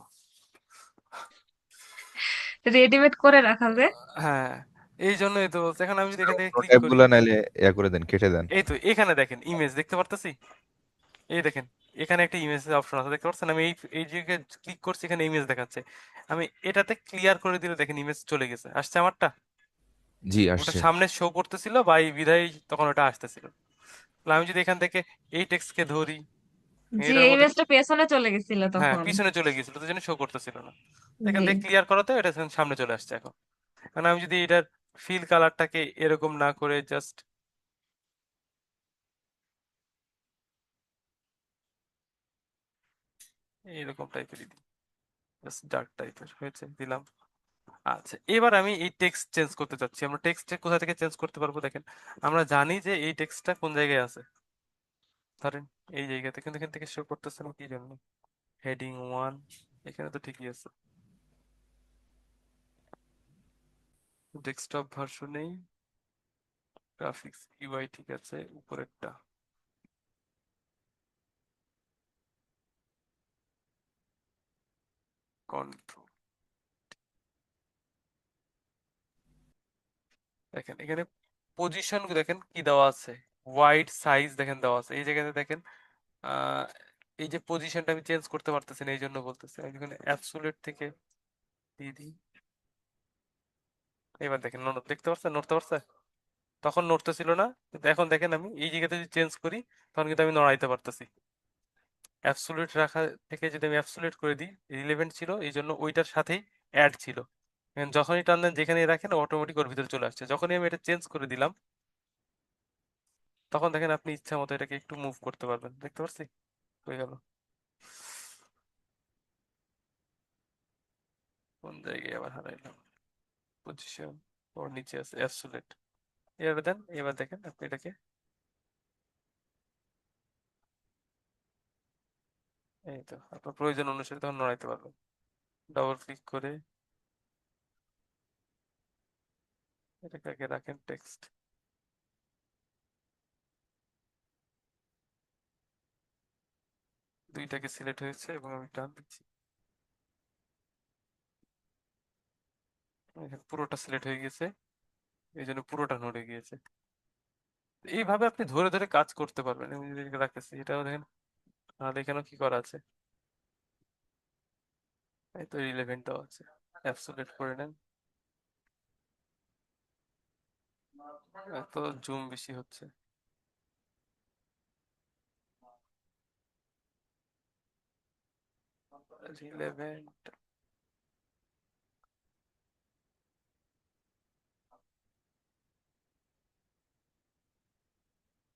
রেডিমেড করে রাখা যায়। হ্যাঁ এই জন্যই তো বলছি। এখন আমি যদি এখান থেকে অন্য ক্লিক ট্যাব করি, গুলা নাইলে ইয়া করে দেন, কেটে দেন। এই তো এখানে দেখেন ইমেজ দেখতে পারতেছি, এই দেখেন এখানে একটা ইমেজের অপশন আছে, দেখতে পাচ্ছেন? আমি এই জায়গায় ক্লিক করছি, এখানে ইমেজ দেখাচ্ছে, আমি এটাতে ক্লিয়ার করে দিলে দেখেন ইমেজ চলে গেছে, আসছে আমারটা, জি ওটা আসছে। সামনে শো করতেছিল বা এই বিধায় তখন ওটা আসতেছিল। তাহলে আমি যদি এখান থেকে এই টেক্সটকে ধরি, জি, এটার এই মধ্যে, ইমেজটা পেছনে চলে গেছিল হ্যাঁ তখন। পিছনে চলে গিয়েছিল তো জন্য শো করতেছিল না, এখান জি। থেকে ক্লিয়ার করাতে এটা এখন সামনে চলে আসছে এখন। কারণ আমি যদি এটার ফিল কালারটাকে এরকম না করে জাস্ট এইরকম টাইপেরই দিই, জাস্ট ডার্ক টাইপের হয়েছে দিলাম, আচ্ছা, এবার আমি এই টেক্সট চেঞ্জ করতে চাচ্ছি। আমরা টেক্সট কোথা থেকে চেঞ্জ করতে পারবো দেখেন। আমরা জানি যে এই টেক্সটটা কোন জায়গায় আছে। ধরেন এই জায়গাতে, কিন্তু এখান থেকে শো করতেছে না কি জন্য? হেডিং 1 এখানে তো ঠিকই আছে। ডেস্কটপ ভার্সনেই গ্রাফিক্স ইউআই ঠিক আছে, উপরেরটা কন্ট্রোল। দেখেন এখানে পজিশন দেখেন কি দেওয়া আছে, ওয়াইড সাইজ দেখেন দেওয়া আছে। এই জায়গাতে দেখেন আহ এই যে পজিশনটা আমি চেঞ্জ করতে পারতেছি না, এই জন্য বলতেছি। আমি এখানে অ্যাবসোলিউট থেকে দিয়ে দিই। এবার দেখেন দেখতে পাচ্ছেন, নড়তে পারছে? তখন নড়তেছিল না, কিন্তু এখন দেখেন আমি এই জায়গাতে যদি চেঞ্জ করি তখন কিন্তু আমি নড়াইতে পারতেছি। অ্যাবসোলিউট রাখা থেকে যদি আমি অ্যাবসোলিউট করে দিই, রিলেভেন্ট ছিল এই জন্য ওইটার সাথেই অ্যাড ছিল। এখন যখনই টান দেন যেখানেই রাখেন অটোমেটিক ওর ভিতরে চলে আসছে। যখনই আমি এটা চেঞ্জ করে দিলাম তখন দেখেন আপনি ইচ্ছা মতো এটাকে একটু মুভ করতে পারবেন। দেখতে পাচ্ছি হয়ে গেল। কোন জায়গায় আবার হারাইলাম? পজিশন, ওর নিচে আছে অ্যাবসোলিউট। এবার দেন, এবার দেখেন আপনি এটাকে এই তো আপনার প্রয়োজন অনুসারে তখন নড়াইতে পারবেন। ডবল ক্লিক করে এটাকে আগে রাখেন টেক্সট। দুইটাকে সিলেক্ট হয়েছে এবং আমি টান দিচ্ছি, এখানে পুরোটা সিলেক্ট হয়ে গেছে, এই জন্য পুরোটা নড়ে গিয়েছে। এইভাবে আপনি ধরে ধরে কাজ করতে পারবেন। আমি যদি এটাকে রাখতেছি, এটাও দেখেন, তাহলে এখানেও কি করা আছে, এই তো রিলেভেন্ট দেওয়া আছে। অ্যাবসোলিউট করে নেন। এত জুম বেশি হচ্ছে। রিলেভেন্ট,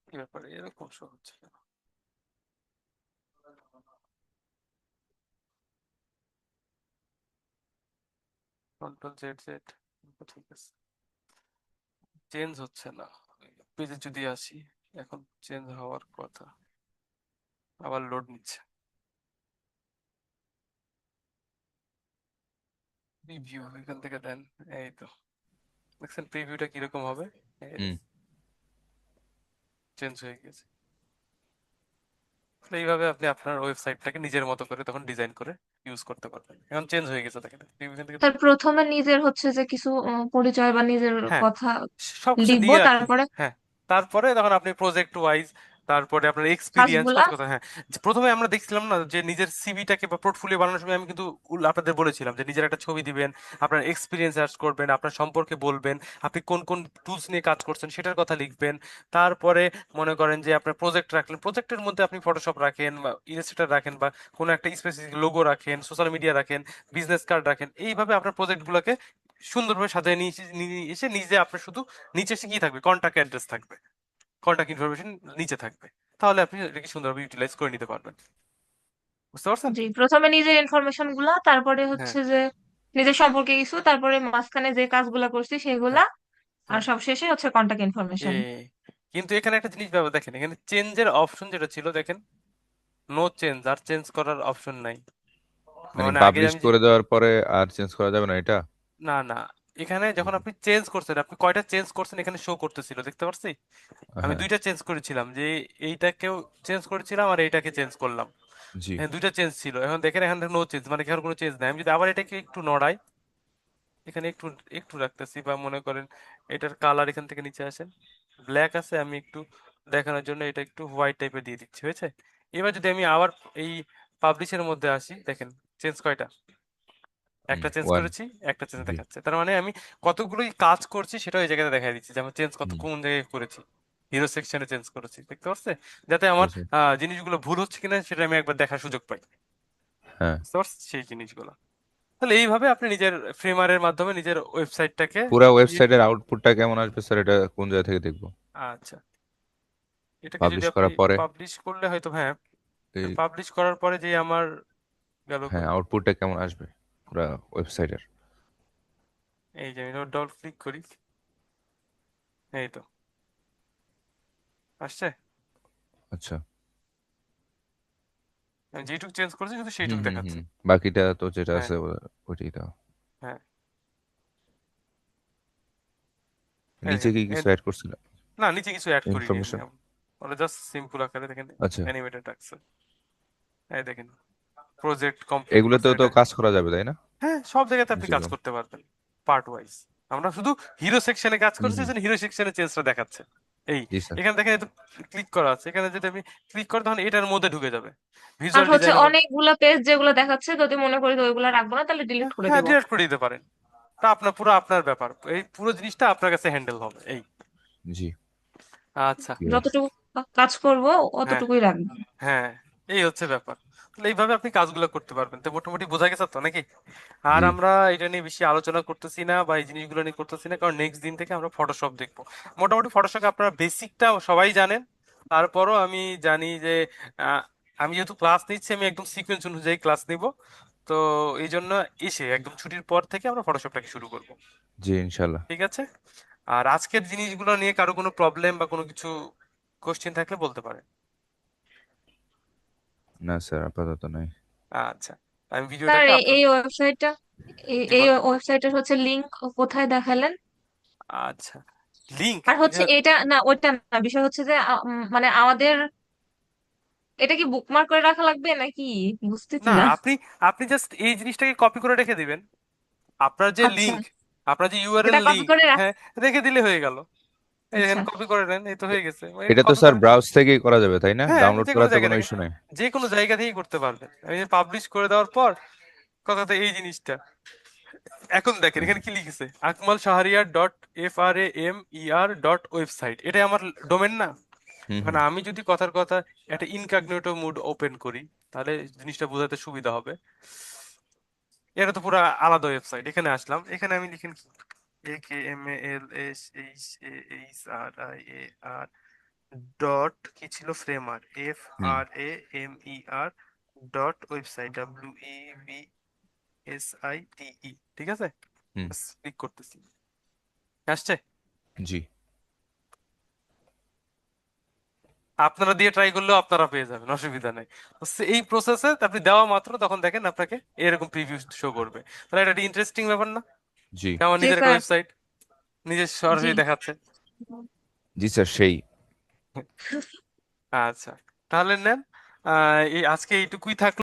কি ব্যাপারে এরকম শো হচ্ছে কেন? কন্ট্রোল জেড জেড, ঠিক আছে। চেঞ্জ হচ্ছে না। পেজে যদি আসি, এখন চেঞ্জ হওয়ার কথা, আবার লোড নিচ্ছে। প্রিভিউ এখান থেকে দেন, এই তো দেখছেন প্রিভিউটা কিরকম হবে। হুম। চেঞ্জ হয়ে গেছে। তো এইভাবে আপনি আপনার ওয়েবসাইটটাকে নিজের মতো করে তখন ডিজাইন করে ইউজ করতে পারবেন। এখন চেঞ্জ হয়ে গেছে দেখেন প্রিভিউ এখান থেকে। তার প্রথমে নিজের হচ্ছে যে কিছু পরিচয় বা নিজের হ্যাঁ, কথা সবকিছু লিখবো, দিয়ে রাখি। তারপরে হ্যাঁ, তারপরে তখন আপনি প্রজেক্ট ওয়াইজ, তারপরে আপনার এক্সপিরিয়েন্স কাজগুলা। কত কথা। হ্যাঁ, যে প্রথমে আমরা দেখছিলাম না যে নিজের সিভিটাকে বা পোর্টফোলিও বানানোর সময় আমি কিন্তু আপনাদের বলেছিলাম যে নিজের একটা ছবি দিবেন, আপনার এক্সপিরিয়েন্স অ্যাড করবেন, আপনার সম্পর্কে বলবেন, আপনি কোন কোন টুলস নিয়ে কাজ করছেন সেটার কথা লিখবেন। তারপরে মনে করেন যে আপনার প্রজেক্ট রাখলেন, প্রজেক্টের মধ্যে আপনি ফটোশপ রাখেন বা ইলাস্ট্রেটর রাখেন বা কোনো একটা স্পেসিফিক লোগো রাখেন, সোশ্যাল মিডিয়া রাখেন, বিজনেস কার্ড রাখেন। এইভাবে আপনার প্রজেক্টগুলোকে সুন্দরভাবে সাজিয়ে নিয়ে এসে নিজে আপনার শুধু নিচে এসে কি থাকবে, কন্টাক্ট অ্যাড্রেস থাকবে, কন্টাক্ট ইনফরমেশন নিচে থাকবে। তাহলে আপনি এটাকে সুন্দরভাবে ইউটিলাইজ করে নিতে পারবেন। বুঝতে পারছেন? জি, প্রথমে নিজের ইনফরমেশন গুলা, তারপরে হ্যাঁ, হচ্ছে যে নিজের সম্পর্কে কিছু, তারপরে মাঝখানে যে কাজগুলা করছি সেগুলা, হ্যাঁ, আর হ্যাঁ। সব শেষে হচ্ছে কন্টাক্ট এ ইনফরমেশন। কিন্তু এখানে একটা জিনিস ভাবে দেখেন, এখানে চেঞ্জের অপশন যেটা ছিল দেখেন, নো চেঞ্জ, আর চেঞ্জ করার অপশন নাই। মানে মানে আগে পাবলিশ আমি যে, করে দেওয়ার পরে আর চেঞ্জ করা যাবে না এটা? না না, এখানে যখন আপনি চেঞ্জ করছেন, আপনি কয়টা চেঞ্জ করছেন এখানে শো করতেছিল, দেখতে পাচ্ছি। আমি হ্যাঁ। দুইটা চেঞ্জ করেছিলাম, যে এইটাকেও চেঞ্জ করেছিলাম আর এইটাকে চেঞ্জ করলাম। জি। হ্যাঁ, দুইটা চেঞ্জ ছিল। এখন দেখেন এখানে নো চেঞ্জ, মানে এখানে কোনো চেঞ্জ নাই। আমি যদি আবার এটাকে একটু নড়াই, এখানে একটু একটু রাখতেছি, বা মনে করেন এটার কালার এখান থেকে নিচে আসেন, ব্ল্যাক আছে, আমি একটু দেখানোর জন্য এটা একটু হোয়াইট টাইপের দিয়ে দিচ্ছি, হয়েছে। এবার যদি আমি আবার এই পাবলিশের মধ্যে আসি, দেখেন চেঞ্জ কয়টা, হুম, একটা চেঞ্জ ওয়ান। করেছি, একটা চেঞ্জ জি। দেখাচ্ছে। তার মানে আমি কতগুলোই কাজ করছি সেটা ওই জায়গাতে দেখা দিচ্ছি, যে আমার চেঞ্জ কত হুম। কোন জায়গায় করেছি। হিরো সেকশনে চেঞ্জ করেছি, দেখতে পাচ্ছে, যাতে আমার বুঝছি। জিনিসগুলো ভুল হচ্ছে কিনা সেটা আমি একবার দেখার সুযোগ পাই। হ্যাঁ। বুঝতে পারছি সেই জিনিসগুলো। তাহলে এইভাবে আপনি নিজের ফ্রেমারের মাধ্যমে নিজের ওয়েবসাইটটাকে। পুরা ওয়েবসাইটের আউটপুটটা কেমন আসবে স্যার, এটা কোন জায়গা থেকে দেখবো? আচ্ছা, এটাকে যদি পাবলিশ আপনি করার পরে পাবলিশ করলে হয়তো, হ্যাঁ, এই, পাবলিশ করার পরে যে আমার গেল হ্যাঁ, কই, আউটপুটটা কেমন আসবে পুরা ওয়েবসাইটের? এই যে আমি ডবল ক্লিক করি, এই তো আসছে। আচ্ছা। আমি যেটুকু চেঞ্জ করেছি শুধু হুম সেইটুকু হুম দেখাচ্ছে। হুম, বাকিটা তো যেটা হ্যাঁ আছে ওইটাই দাও। হ্যাঁ, এই নিচে দেখেন কি কিছু অ্যাড করছিল? না, নিচে কিছু অ্যাড করিনি আমি, ইনফরমেশন। ওটা জাস্ট সিম্পল আকারে দেখেন আচ্ছা, অ্যানিমেটেড রাখছে। এই দেখেন প্রজেক্ট কমপ্লিট করছে এগুলোতেও তো এটা। কাজ করা যাবে তাই না? হ্যাঁ, সব জায়গাতে আপনি কাজ যেরকম। করতে পারবেন পার্ট ওয়াইজ। আমরা শুধু হিরো সেকশনে কাজ হুম করছি, হুম। হিরো সেকশনে চেঞ্জটা দেখাচ্ছে। এই জি স্যার। এখানে দেখেন ক্লিক করা আছে, এখানে যদি আমি ক্লিক করি তখন এটার মধ্যে ঢুকে যাবে, আর ভিজুয়াল হচ্ছে ডিজাইন হবে। অনেকগুলা পেজ যেগুলো দেখাচ্ছে, যদি মনে করি যে ওইগুলো রাখবো না তাহলে ডিলিট করে হ্যাঁ, দিব। ডিলিট করে দিতে পারেন। তা আপনার পুরো আপনার ব্যাপার, এই পুরো জিনিসটা আপনার কাছে হ্যান্ডেল হবে। এই জি। আচ্ছা। ক্লিয়ার। যতটুকু কাজ করব হ্যাঁ অতটুকুই রাখবো। হ্যাঁ, এই হচ্ছে ব্যাপার। তাহলে এইভাবে আপনি কাজগুলো করতে পারবেন, তো মোটামুটি বোঝা গেছে তো নাকি? আর জি আমরা এটা নিয়ে বেশি আলোচনা করতেছি না বা এই জিনিসগুলো নিয়ে করতেছি না, কারণ নেক্সট দিন থেকে আমরা ফটোশপ দেখবো। মোটামুটি ফটোশপে আপনারা বেসিকটা সবাই জানেন, তারপরও আমি জানি যে আহ, আমি যেহেতু ক্লাস নিচ্ছি, আমি একদম সিকোয়েন্স অনুযায়ী ক্লাস নিব। তো এই জন্য এসে একদম ছুটির পর থেকে আমরা ফটোশপটাকে শুরু করব। জি ইনশাল্লাহ। ঠিক আছে? আর আজকের জিনিসগুলো নিয়ে কারো কোনো প্রবলেম বা কোনো কিছু কোশ্চেন থাকলে বলতে পারে। না স্যার, আপাতত নাই। আচ্ছা, আমি স্যার ভিডিওটাকে আপলোড। এই ওয়েবসাইটটা, জি এই বল। ওয়েবসাইটের হচ্ছে লিংক কোথায় দেখালেন? আচ্ছা, লিংক। আর হচ্ছে এটা না, ওইটা না, বিষয় হচ্ছে যে মানে আমাদের এটা কি বুকমার্ক করে রাখা লাগবে নাকি? বুঝতেছি না, না। আপনি আপনি জাস্ট এই জিনিসটাকে কপি করে রেখে দিবেন। আপনার যে আচ্ছা, লিংক, আপনার যে ইউআরএল এটা কপি লিংক, করে হ্যাঁ, রেখে দিলে হয়ে গেল। এই আচ্ছা দেখেন কপি করে নেন, এই তো এ- হয়ে গেছে, এটা তো কপি স্যার করে। ব্রাউজ থেকেই করা যাবে তাই না? হ্যাঁ, ডাউনলোড যে করার কোনো তো জায়গা কোনো থেকে, ইস্যু নাই? যে কোনো জায়গা থেকেই করতে পারবেন। আমি পাবলিশ করে দেওয়ার পর কথাতে এই জিনিসটা, এখন দেখেন এখানে কি লিখেছে, আকমাল শাহরিয়ার ডট FRAMER.ওয়েবসাইট, এটাই আমার ডোমেন না? হুম এখন হুম। আমি যদি কথার কথা একটা ইনকগনিটো মোড ওপেন করি, তাহলে জিনিসটা বোঝাতে সুবিধা হবে। এটা তো পুরো আলাদা ওয়েবসাইট, এখানে আসলাম, এখানে আমি লিখেন AKMALSHAHRIAR ডট কি ছিল, ফ্রেমার, হুম FRAMER.ওয়েবসাইট, WEBSITE, ঠিক আছে? হুম। ক্লিক করতেছি, আসছে। জি। আপনারা দিয়ে ট্রাই করলেও আপনারা পেয়ে যাবেন, অসুবিধা নেই। তো এই প্রসেসে আপনি দেওয়া মাত্র তখন দেখেন আপনাকে এরকম প্রিভিউ শো করবে। তাহলে এটা একটা ইন্টারেস্টিং ব্যাপার না? জি। আমার জি নিজের একটা স্যার। ওয়েবসাইট, নিজের জি। সরাসরি দেখাচ্ছে। জি স্যার, সেই। আচ্ছা, তাহলে নেন, আজকে এইটুকুই থাকলো।